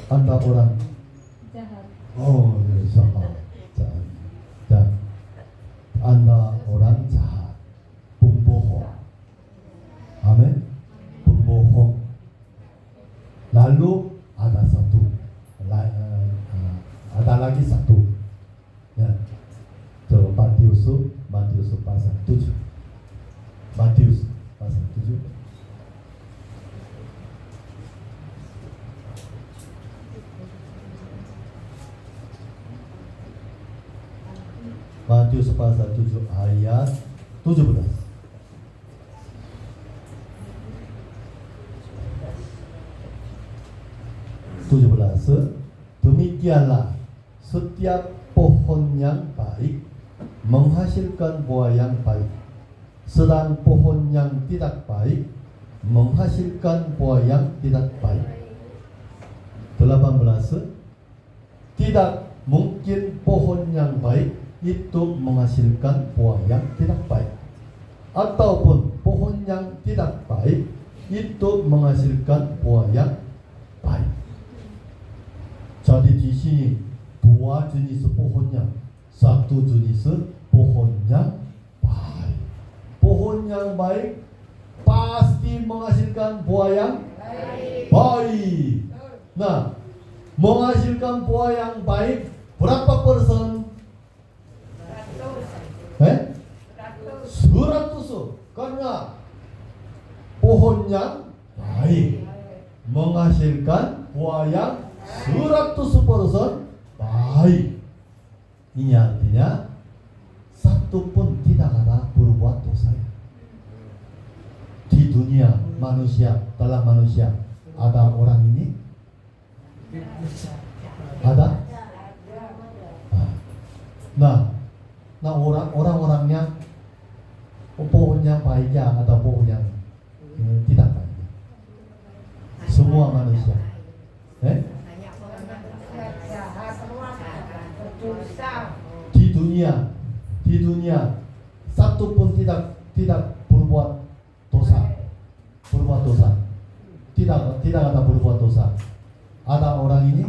Speaker 1: Anda orang.
Speaker 4: jahat.
Speaker 1: Oh, sama. 자, Anda orang jahat, pembohong. Amin. Pembohong. Lalu ada satu, ada lagi satu. Ya, coba Matius pasal 7. Matius pasal 7. Matius pasal 7 ayat 17. Demikianlah setiap pohon yang baik menghasilkan buah yang baik, sedang pohon yang tidak baik menghasilkan buah yang tidak baik. 18. Tidak mungkin pohon yang baik itu menghasilkan buah yang tidak baik, ataupun pohon yang tidak baik itu menghasilkan buah yang baik. Jadi di sini dua jenis pohonnya, satu jenis pohon yang baik. Pohon yang baik pasti menghasilkan buah yang baik. Nah, menghasilkan buah yang baik berapa persen? 100. Karena pohon yang baik menghasilkan buah yang 100% baik. Ini artinya satu pun tidak ada berbuat dosa. Di dunia manusia, dalam manusia ada orang ini? Ada? Nah orang-orangnya pohon yang baik ya atau pohon yang tidak baik? Semua manusia. Di dunia satu pun tidak berbuat dosa. Tidak ada berbuat dosa. Ada orang ini?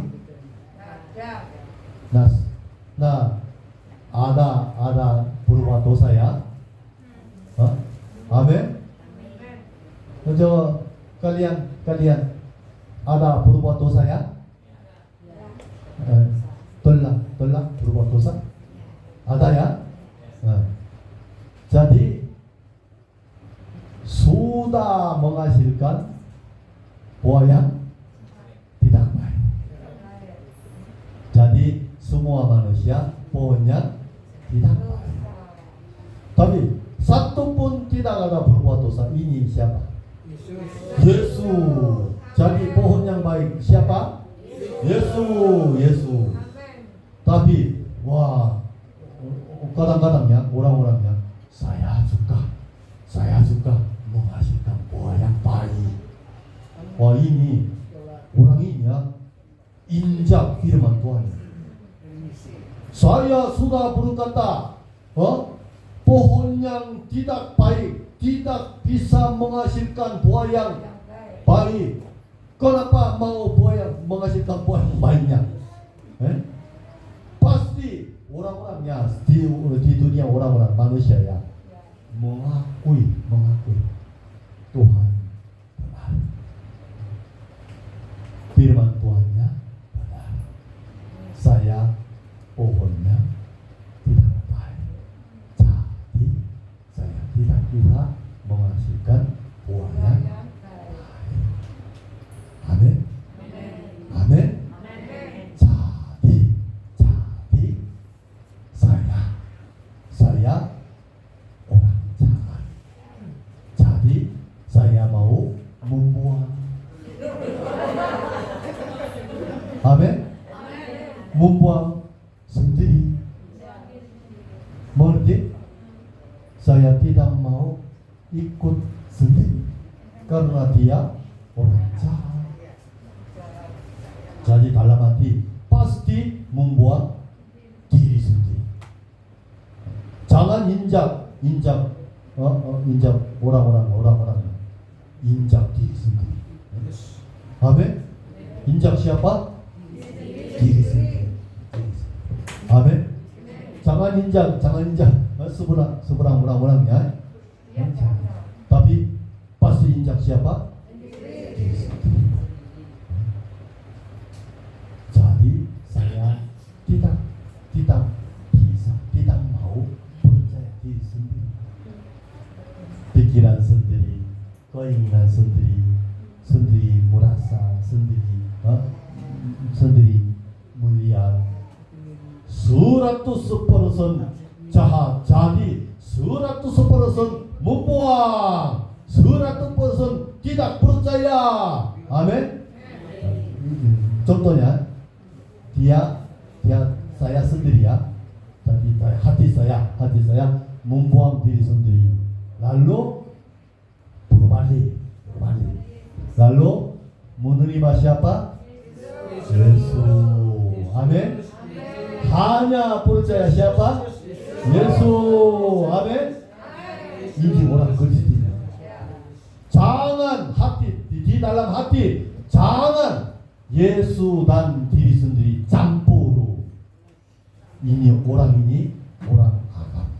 Speaker 1: Nah, ada berbuat dosa ya? Amin. Coba kalian ada berbuat dosa ya? Tolak berbuat dosa? Ada ya? Jadi sudah menghasilkan buah yang tidak baik. Jadi semua manusia pohonnya tidak baik. Tapi satu pun tidak ada berbuat dosa. Ini siapa? Yesus. Jadi pohon yang baik siapa? Yesus. Tapi kadang-kadangnya orang-orangnya saya suka menghasilkan buah yang baik. Ini orang ini ya injak firman Tuhan. Saya sudah berkata, pohon yang tidak baik tidak bisa menghasilkan buah yang baik. Kenapa mau buah yang menghasilkan buah yang baiknya? Pasti orang-orangnya di dunia orang-orang manusia ya mengakui Tuhan benar. Firman Tuhannya benar. Saya pohonnya tidak baik. Jadi saya tidak bisa menghasilkan buah yang baik. Amin. Amin. Jadi saya orang jahat. Jadi saya mau membuang. Amin. Membuang sendiri. Mengerti? Saya tidak mau ikut sendiri karena dia orang jahat. Jadi dalam hati pasti membuang diri sendiri. Jangan injak orang-orang, injak diri sendiri. Amin. Injak siapa? jangan injak seberang orang-orangnya.
Speaker 4: Iya, jangan.
Speaker 1: Tapi pasti injak siapa? Jadi saya tidak bisa, tidak mau percaya diri sendiri. Pikiran sendiri, keinginan sendiri merasa sendiri, sendiri mulia. 100% jahat, jadi 100% membuang, 100% tidak percaya. Amin. Contohnya, saya sendiri ya, jadi hati saya membuang diri sendiri, lalu berbalik, lalu menerima siapa? Yesus. Amin. Hanya percaya siapa? Yesus. Amin. Ini orang Kristen. Jangan di dalam hati jangan Yesus dan diri sendiri campur. Ini orang agama,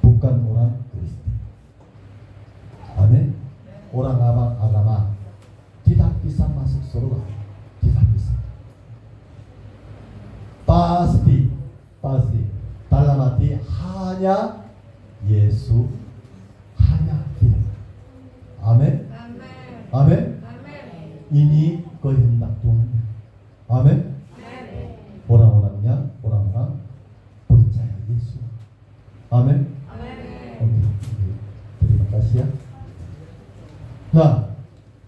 Speaker 1: bukan orang Kristen. Amin. Orang agama tidak bisa masuk surga, tidak bisa. Pasti dalam hati hanya Yesus, hanya kita. Amin. Amin. Ini kehendak Tuhan. Amin. Orang-orang percaya Yesus. Amin. Oke. Terima kasih ya. Nah,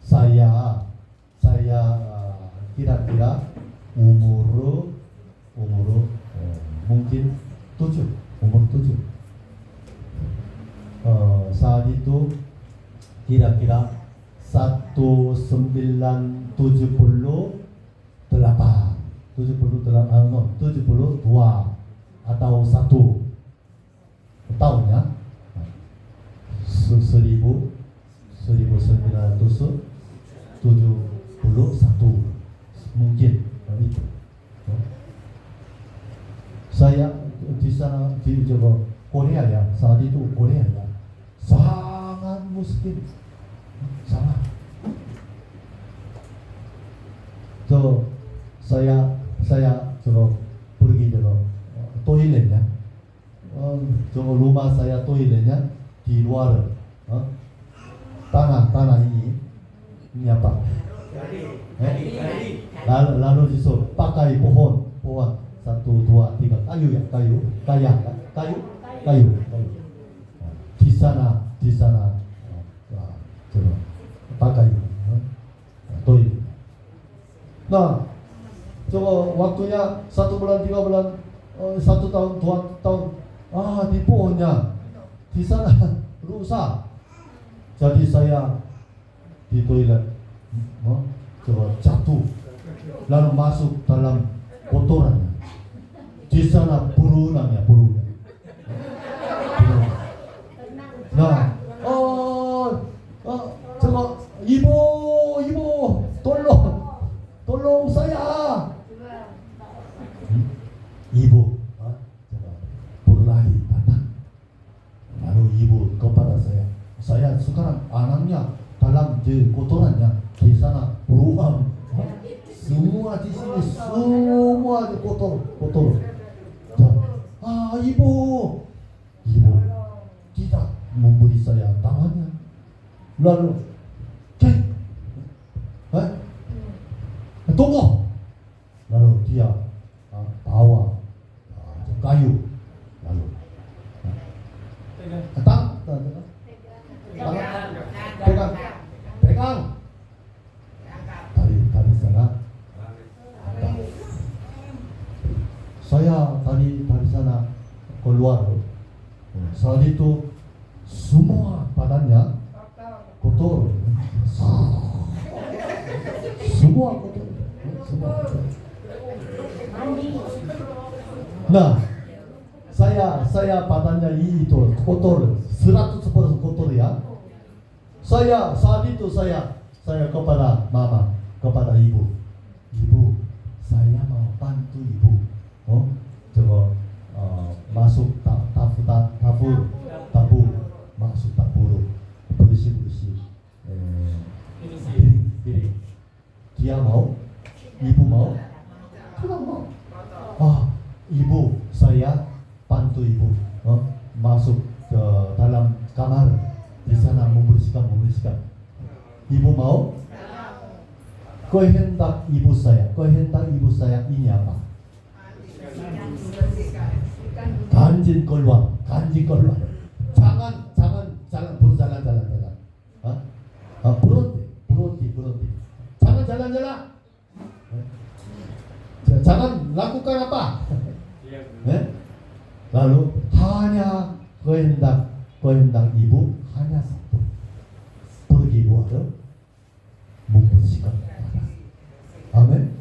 Speaker 1: saya kira-kira umur mungkin umur 7. Saat itu kira-kira 72 atau 1 tahunnya, 1971 mungkin itu. Saya di sana di Korea ya, saat itu Korea ya, sangat miskin, sangat. Saya pergi toiletnya, rumah saya toiletnya di luar, tanah ini apa? Lalu disuruh pakai pohon 1, 2, 3 kayu. Di sana pakai toilet. Nah, waktunya 1 bulan, 3 bulan, 1 tahun, 2 tahun. Di pohonnya di sana rusak. Jadi saya di toilet, jatuh, lalu masuk dalam kotorannya. Di sana burungnya. Nah, ibu, tolong saya. Ibu, berlari datang. Lalu ibu kepada saya sekarang anaknya dalam kotorannya di sana beruang. Semua di sini semua kotor. Ibu tidak memberi saya tangannya. Lalu, tunggu. Lalu dia bawa kayu. Lalu pegang. Dari sana. Saya dari sana keluar. Saat itu semua badannya kotor. Semua kotor. Nah, saya badannya itu kotor, 100% kotor ya. Saat itu saya kepada mama, kepada ibu, saya mau bantu ibu, masuk dapur, masuk dapur, bersih. Piring. Dia mau, ibu mau, tidak mau. Ibu, saya bantu ibu masuk ke dalam kamar, di sana membersihkan. Ibu mau? Kehendak ibu saya ini apa? Ganjil keluar. Jangan berjalan. Berhenti. Jangan jalan-jalan. Jangan lakukan apa? Lalu hanya kehendak ibu hanya satu. Pergi buat membersihkan. Amin.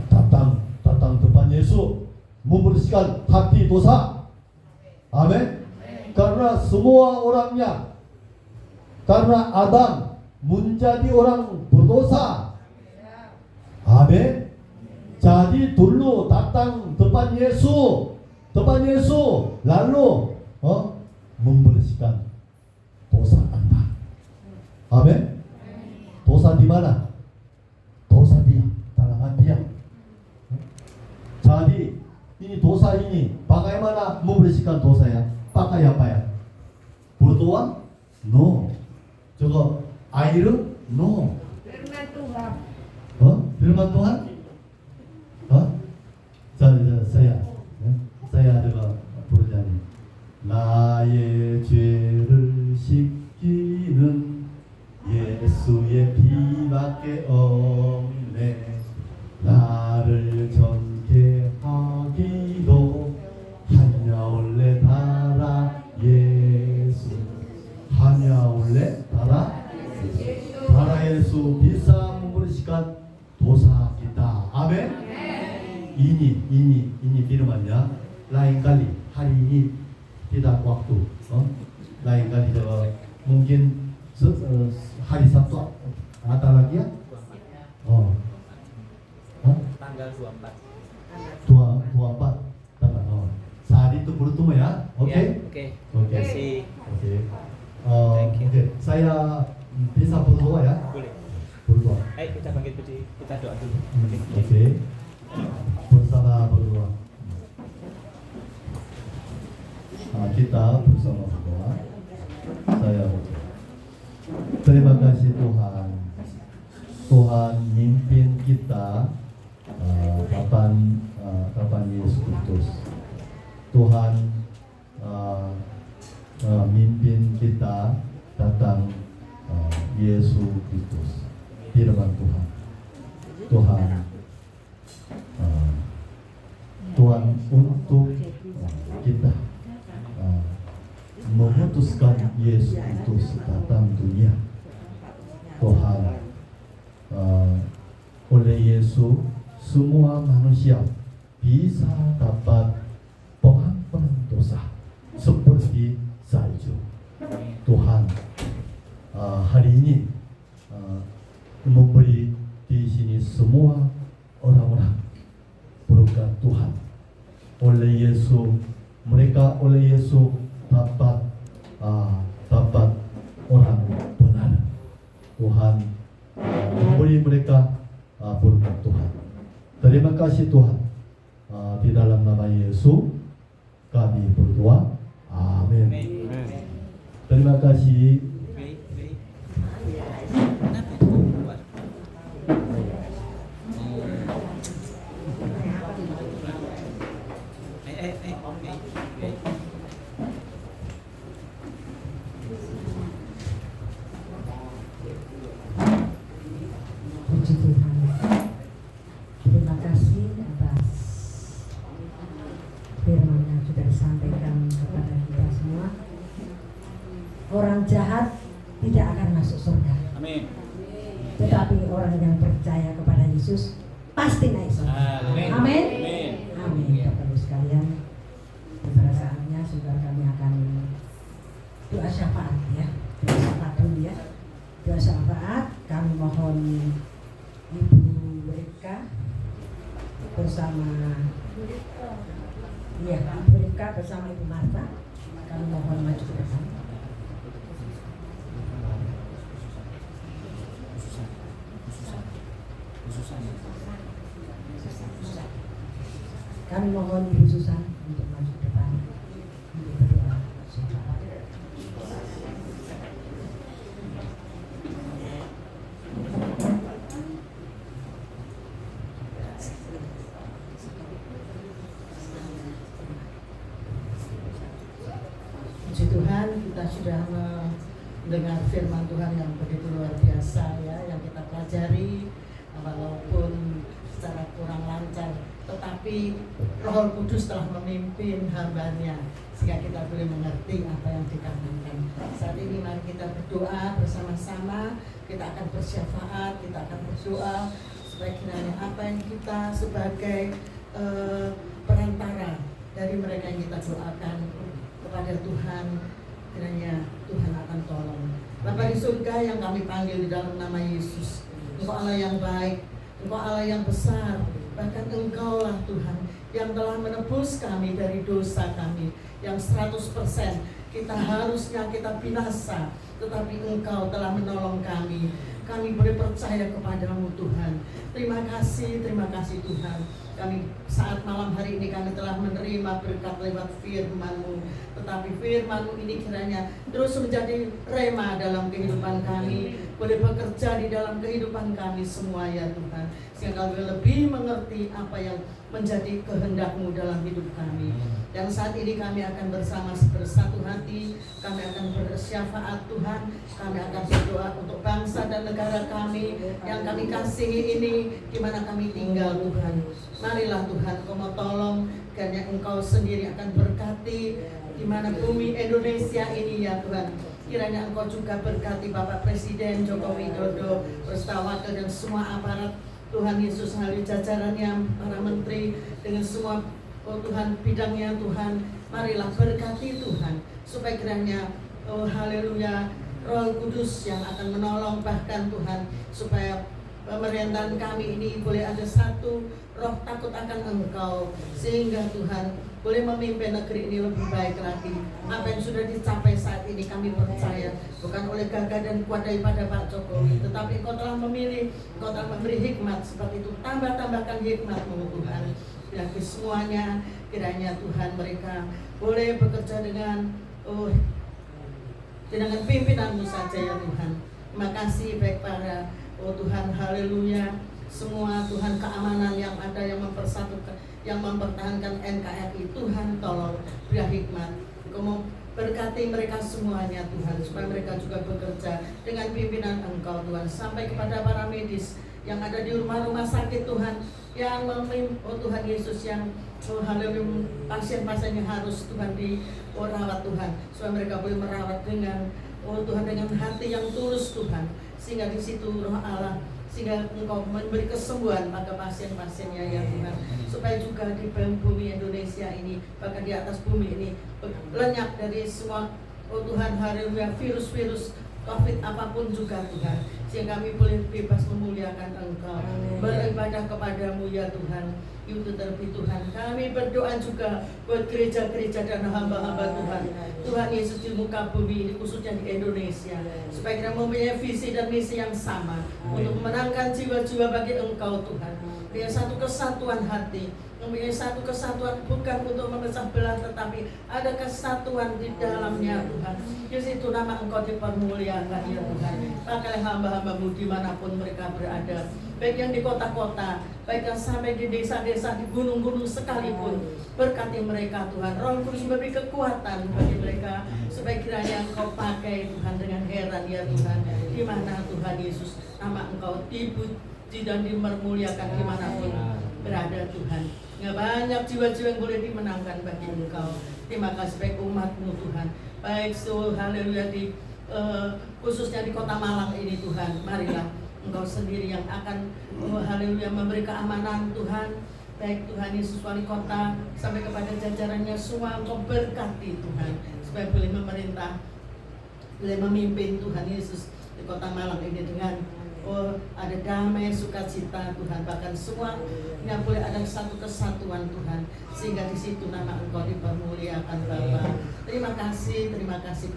Speaker 1: Datang depan Yesus membersihkan hati dosa. Amin. Karena semua orangnya, karena Adam menjadi orang berdosa. Amin. Jadi dulu datang depan Yesus, lalu membersihkan dosa Anda. Amin. Dosa di mana? Dosa dia, dalam hati dia. Jadi ini dosa ini bagaimana membersihkan dosanya? Pakai apa ya? Berdoa? No. Juga air? No.
Speaker 4: Firman Tuhan.
Speaker 1: Firman Tuhan? saya juga bernyanyi. 나의 죄를 씻기는 예수의 피밖에 없네. 나를 정케 하기도 하냐올래 달아 예수. 하냐올래 달아 예수. 비싼 물시간 dosa kita. Amin. Ini firman-Nya. Lain kali hari ini tidak waktu. Lain kali mungkin hari Sabtu ada lagi ya?
Speaker 2: Tanggal 24.
Speaker 1: 24 tanggal. Saat itu bertemu ya. Oke?
Speaker 2: Oke.
Speaker 1: Oke.
Speaker 2: Thank you.
Speaker 1: Oke. Saya bisa berdoa ya?
Speaker 2: Boleh.
Speaker 1: Berdoa.
Speaker 2: Ayo kita bangkit berdiri, kita doa dulu.
Speaker 1: Oke. Bersama berdoa. Kita bersama berdoa. Saya berdoa. Terima kasih Tuhan. Tuhan mimpin kita kapan Yesus Kristus. Tuhan mimpin kita datang Yesus Kristus. Firman Tuhan. Tuhan untuk kita memutuskan Yesus Kristus datang dunia. Tuhan oleh Yesus semua manusia bisa dapat pengampunan dosa seperti salju. Tuhan hari ini memberi di sini semua orang-orang berkat Tuhan. Oleh Yesus mereka oleh Yesus dapat orang benar. Tuhan memberi mereka berkat Tuhan. Terima kasih Tuhan. Di dalam nama Yesus kami berdoa. Amin. Terima kasih.
Speaker 6: Puji Tuhan. Terima kasih atas firman yang sudah disampaikan kepada kita semua. Orang jahat tidak akan masuk surga.
Speaker 5: Amin.
Speaker 6: Tetapi orang yang percaya kepada Yesus pasti naik surga.
Speaker 5: Amin.
Speaker 6: Amin.
Speaker 5: Amin.
Speaker 6: Amin. Bapak-Ibu sekalian, pada saatnya saudara kami akan doa syafaat ya. Doa syafaat dulu ya. Doa syafaat kami mohon Ibu Rika bersama Iya, Ibu Rika bersama Ibu Marta. Kami mohon maju ke depan. Kami mohon Ibu Susan untuk maju ke depan untuk berdoa syafaat. Puji Tuhan, kita sudah mendengar firman Tuhan yang begitu luar biasa ya, yang kita pelajari walaupun secara kurang lancar, tetapi Roh Kudus telah memimpin hamba-Nya sehingga kita boleh mengerti apa yang dikatakan. Saat ini mari kita berdoa bersama-sama, kita akan bersyafaat, kita akan berdoa supaya kiranya apa yang kita sebagai perantara dari mereka yang kita doakan kepada Tuhan, kiranya Tuhan akan tolong. Bapa di surga yang kami panggil di dalam nama Yesus, Engkau Allah yang baik, Engkau Allah yang besar, bahkan Engkaulah Tuhan yang telah menebus kami dari dosa kami yang 100% kita harusnya kita binasa, tetapi Engkau telah menolong kami. Kami boleh percaya kepadamu Tuhan. Terima kasih Tuhan. Kami saat malam hari ini kami telah menerima berkat lewat firman-Mu. Tetapi firman-Mu ini kiranya terus menjadi rema dalam kehidupan kami, boleh bekerja di dalam kehidupan kami semua ya Tuhan. Sehingga kami lebih mengerti apa yang menjadi kehendak-Mu dalam hidup kami. Dan saat ini kami akan bersatu hati, kami akan bersyafaat Tuhan, kami akan berdoa untuk bangsa dan negara kami yang kami kasihi ini, di mana kami tinggal Tuhan. Marilah Tuhan, Engkau mau tolong, karena Engkau sendiri akan berkati di mana bumi Indonesia ini ya Tuhan. Kiranya Engkau juga berkati Bapak Presiden Joko Widodo, beserta wakil dan semua aparat Tuhan Yesus, melalui jajarannya, para menteri dengan semua Tuhan bidangnya Tuhan. Marilah berkati Tuhan, supaya kiranya haleluya Roh Kudus yang akan menolong, bahkan Tuhan supaya pemerintahan kami ini boleh ada satu roh takut akan Engkau, sehingga Tuhan boleh memimpin negeri ini lebih baik lagi. Apa yang sudah dicapai saat ini kami percaya bukan oleh gagah dan kuat daripada Pak Jokowi, tetapi Engkau telah memilih, Engkau telah memberi hikmat seperti itu. Tambahkan hikmat-Mu Tuhan bagi semuanya. Kiranya Tuhan mereka boleh bekerja dengan pimpinan-Mu saja ya Tuhan. Terima kasih baik para Tuhan, haleluya, semua Tuhan keamanan yang ada yang mempersatukan, yang mempertahankan NKRI, Tuhan tolong beri hikmat. Engkau mau berkati mereka semuanya Tuhan, supaya mereka juga bekerja dengan pimpinan Engkau Tuhan, sampai kepada para medis yang ada di rumah-rumah sakit Tuhan, yang Tuhan Yesus, yang haleluya pasien-pasien yang harus Tuhan dirawat Tuhan, supaya mereka boleh merawat dengan Tuhan dengan hati yang tulus Tuhan, sehingga di situ Roh Allah, sehingga Engkau memberi kesembuhan pada pasien-pasiennya ya Tuhan, supaya juga di bumi Indonesia ini, bahkan di atas bumi ini lenyap dari semua Tuhan haleluya virus-virus COVID apapun juga Tuhan, sehingga kami boleh bebas memuliakan Engkau, beribadah kepadamu ya Tuhan. Itu terlebih Tuhan, kami berdoa juga buat gereja-gereja dan hamba-hamba Tuhan, Tuhan Yesus di muka bumi ini, khususnya di Indonesia, supaya kita mempunyai visi dan misi yang sama untuk memenangkan jiwa-jiwa bagi Engkau Tuhan. Punya satu kesatuan hati, mempunyai satu kesatuan bukan untuk memecah belah, tetapi ada kesatuan di dalamnya Tuhan. Di situ nama Engkau dipermuliakan ya Tuhan. Pakailah hamba-hamba-Mu dimanapun mereka berada, baik yang di kota-kota, baik yang sampai di desa-desa, di gunung-gunung sekalipun. Berkati mereka Tuhan, Roh Kudus memberi kekuatan bagi mereka, supaya kiranya Engkau pakai Tuhan dengan heran ya Tuhan. Di mana Tuhan Yesus, nama Engkau dipuji dan dipermuliakan dimanapun berada Tuhan. Ya, banyak jiwa-jiwa yang boleh dimenangkan bagi Engkau. Terima kasih baik umat-Mu Tuhan, baik haleluya di khususnya di kota Malang ini Tuhan. Marilah Engkau sendiri yang akan haleluya memberi keamanan Tuhan, baik Tuhan Yesus wali kota sampai kepada jajarannya semua. Engkau berkati Tuhan, supaya boleh memerintah, boleh memimpin Tuhan Yesus di kota Malang ini dengan Oh, ada damai, sukacita Tuhan, bahkan semua yang boleh ada satu kesatuan Tuhan, sehingga di situ nama Engkau dipermuliakan Bapa. Terima kasih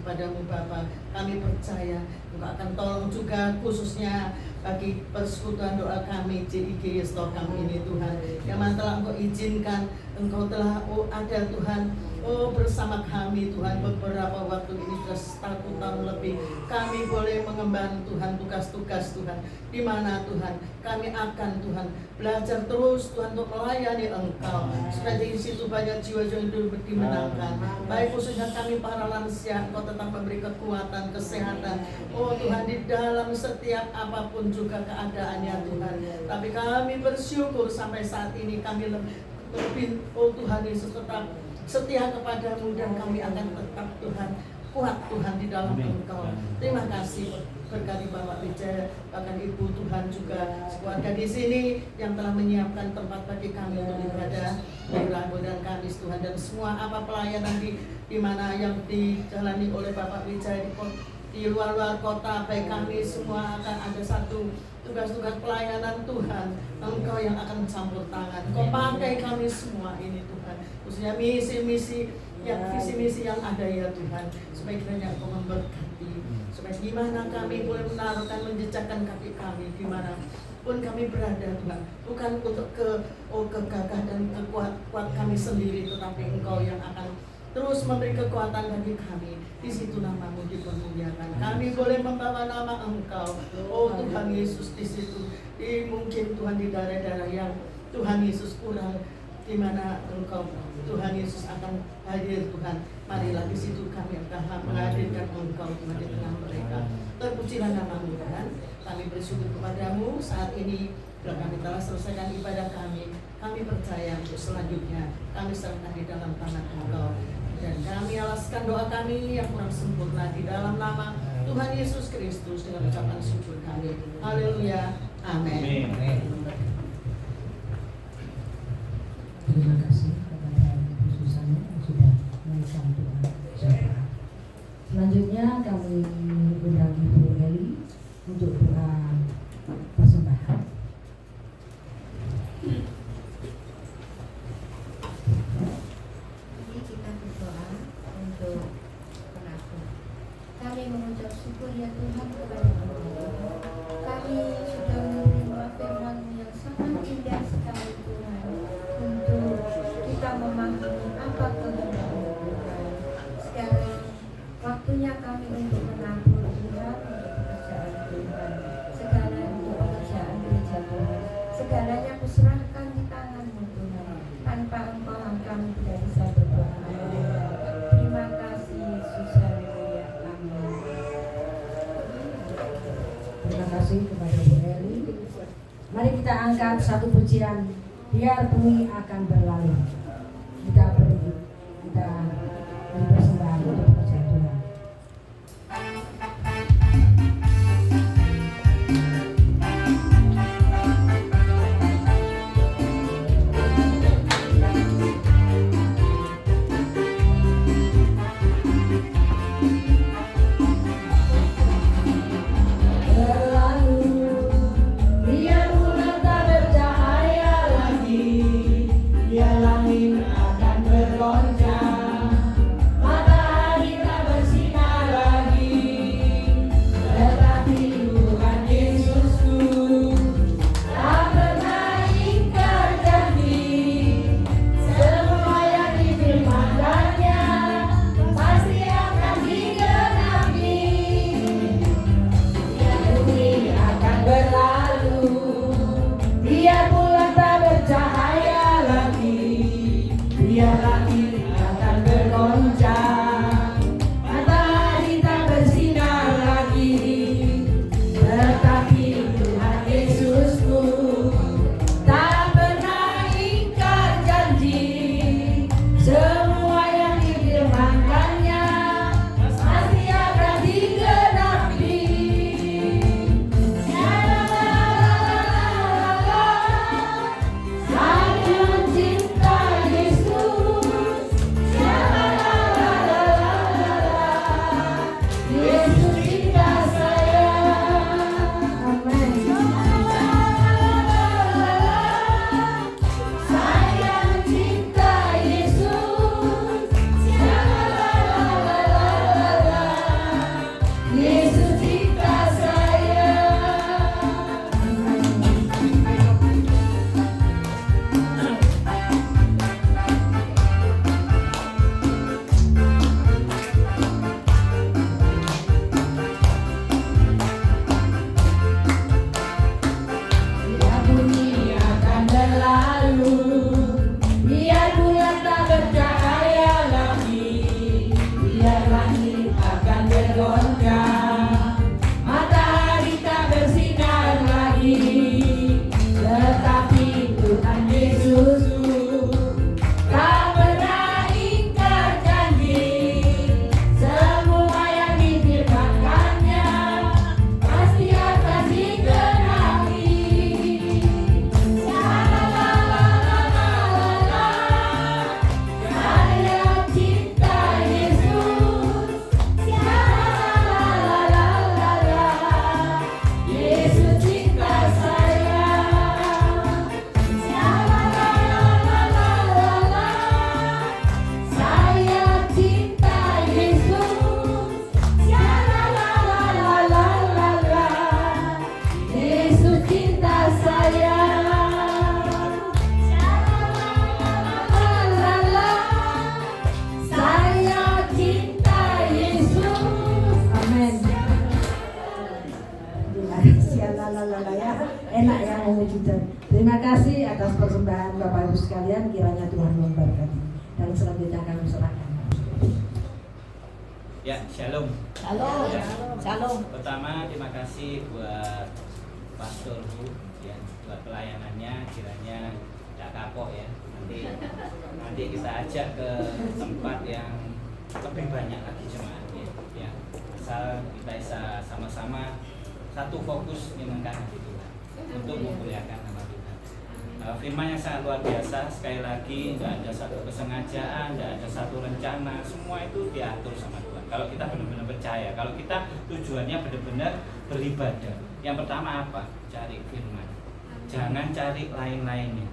Speaker 6: kepadamu Bapa. Kami percaya Engkau akan tolong juga khususnya bagi persekutuan doa kami JIG Stokam ini Tuhan, yang mana telah Engkau izinkan, Engkau telah ada Tuhan bersama kami Tuhan beberapa waktu ini sudah 1 tahun lebih. Kami boleh mengemban Tuhan tugas-tugas Tuhan, di mana Tuhan kami akan Tuhan belajar terus Tuhan untuk melayani Engkau, supaya di situ banyak jiwa-jiwa hidup dimenangkan. Baik khususnya kami para lansia, Engkau tetap memberi kekuatan, kesehatan. Oh Tuhan, di dalam setiap apapun juga keadaannya Tuhan. Tapi kami bersyukur sampai saat ini kami lebih, oh Tuhan Yesus, tetap setia kepadamu, dan kami akan tetap Tuhan kuat Tuhan di dalam Engkau. Terima kasih berkati Bapak Wijaya, bahkan Ibu Tuhan juga keluarga di sini yang telah menyiapkan tempat bagi kami untuk ibadah di Rabu dan Kamis Tuhan, dan semua apa pelayanan di mana yang dijalani oleh Bapak Wijaya di luar kota, baik kami semua akan ada satu tugas-tugas pelayanan Tuhan. Engkau yang akan campur tangan, Engkau pakai kami semua ini Tuhan, khususnya misi-misi yang visi misi yang ada ya Tuhan, supaya kiranya Engkau memberkati, supaya di mana kami boleh menaruhkan, menjejakkan kaki kami di mana pun kami berada Tuhan, bukan untuk kegagah dan kuat kami sendiri, tetapi Engkau yang akan terus memberi kekuatan bagi kami. Di situ namamu dipermuliakan. Kami boleh membawa nama Engkau, oh Tuhan Yesus, di situ. Mungkin Tuhan di daerah-daerah yang Tuhan Yesus kurang, di mana Engkau Tuhan Yesus akan hadir Tuhan. Marilah di situ kami akan menghadirkan Engkau Tuhan di tengah mereka. Terpujilah namamu Tuhan. Kami bersyukur kepadamu saat ini. Bila kami telah selesaikan ibadah kami percaya untuk selanjutnya kami serahkan di dalam tangan Engkau. Dan kami alaskan doa kami yang kurang sempurna di dalam nama Tuhan Yesus Kristus dengan ucapan syukur kami. Haleluya. Amin.
Speaker 7: Terima kasih kepada Ibu Susana yang sudah menaikkan doa. Selanjutnya kami undang Ibu Eli untuk doa persembahan.
Speaker 8: Kita berdoa untuk pengaku. Kami mengucap syukur ya Tuhan kepada Tuhan. Kami sudah menerima firman yang sangat indah sekali Tuhan, untuk kita memahami apa kehendak-Mu Tuhan. Sekarang waktunya kami untuk menabur Tuhan, untuk pekerjaan Tuhan, segala untuk pekerjaan gereja Tuhan. Segalanya kuserahkan di tangan-Mu Tuhan. Tanpa Engkau kami tidak bisa berbuat apa-apa. Terima kasih Yesus, haleluya, amin.
Speaker 7: Terima kasih kepada Bu Eli. Mari kita angkat satu pujian, biar bumi akan berlalu. Kita beri persembahan untuk pekerjaan Tuhan.
Speaker 9: Biar bulan tak bercahaya lagi, biar langit
Speaker 7: ya lalala ya. Enak ya ngomong gitu. Terima kasih atas persembahan Bapak Ibu sekalian, kiranya Tuhan memberkati. Dan selanjutnya kami serahkan.
Speaker 2: Ya, shalom.
Speaker 7: Shalom.
Speaker 2: Ya.
Speaker 7: Shalom.
Speaker 2: Pertama, terima kasih buat Pastor Bu ya, buat pelayanannya, kiranya tidak kapok ya. Nanti kita ajak ke tempat yang lebih banyak lagi jemaatnya ya. Asal kita bisa sama-sama satu fokus menyenangkan hati Tuhan untuk memuliakan nama Tuhan. Firman yang sangat luar biasa, sekali lagi tidak ada satu kesengajaan, tidak ada satu rencana, semua itu diatur sama Tuhan. Kalau kita benar-benar percaya, kalau kita tujuannya benar-benar beribadah. Yang pertama apa? Cari firman. Jangan cari lain-lainnya.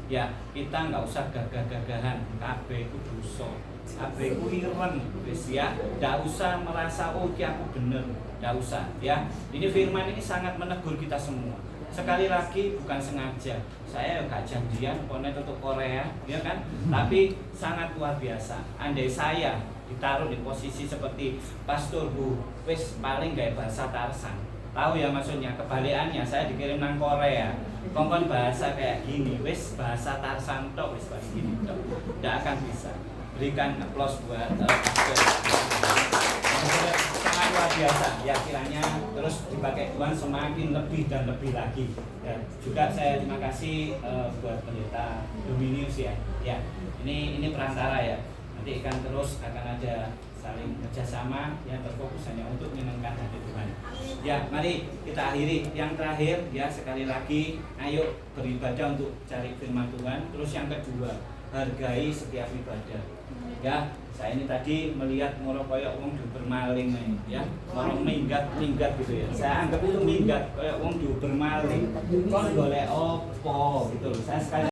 Speaker 2: Ya, kita nggak usah gagah-gagahan. KB itu dosa, KB itu ireng, ya. Nggak usah merasa oh ki aku bener, nggak usah. Ya, ini firman ini sangat menegur kita semua. Sekali lagi bukan sengaja. Saya nggak janjian konet untuk Korea, ya kan? Tapi sangat luar biasa. Andai saya ditaruh di posisi seperti Pastor Bu, wis paling gak bahasa Tarsan. Tahu ya maksudnya, kebalikannya saya dikirim nang Korea. Kongkon bahasa kayak gini, wis bahasa Tarsan tok, wis bahasa gini tok. Tidak akan bisa. Berikan aplaus buat Pastor. Sangat luar biasa. Ya kiranya terus dipakai Tuhan semakin lebih dan lebih lagi. Dan juga saya terima kasih buat pendeta Dominius ya. Ya, ini perantara ya. Nanti akan ada saling kerjasama yang terfokus hanya untuk menyenangkan hati Tuhan. Ya, mari kita akhiri. Yang terakhir ya, sekali lagi ayo beribadah untuk cari firman Tuhan. Terus yang kedua, hargai setiap ibadah. Ya, saya ini tadi melihat moro koyok wong bermaling ya, orang minggat gitu ya. Saya anggap itu minggat koyok wong bermaling. Kon golek opo gitu loh. Saya sekali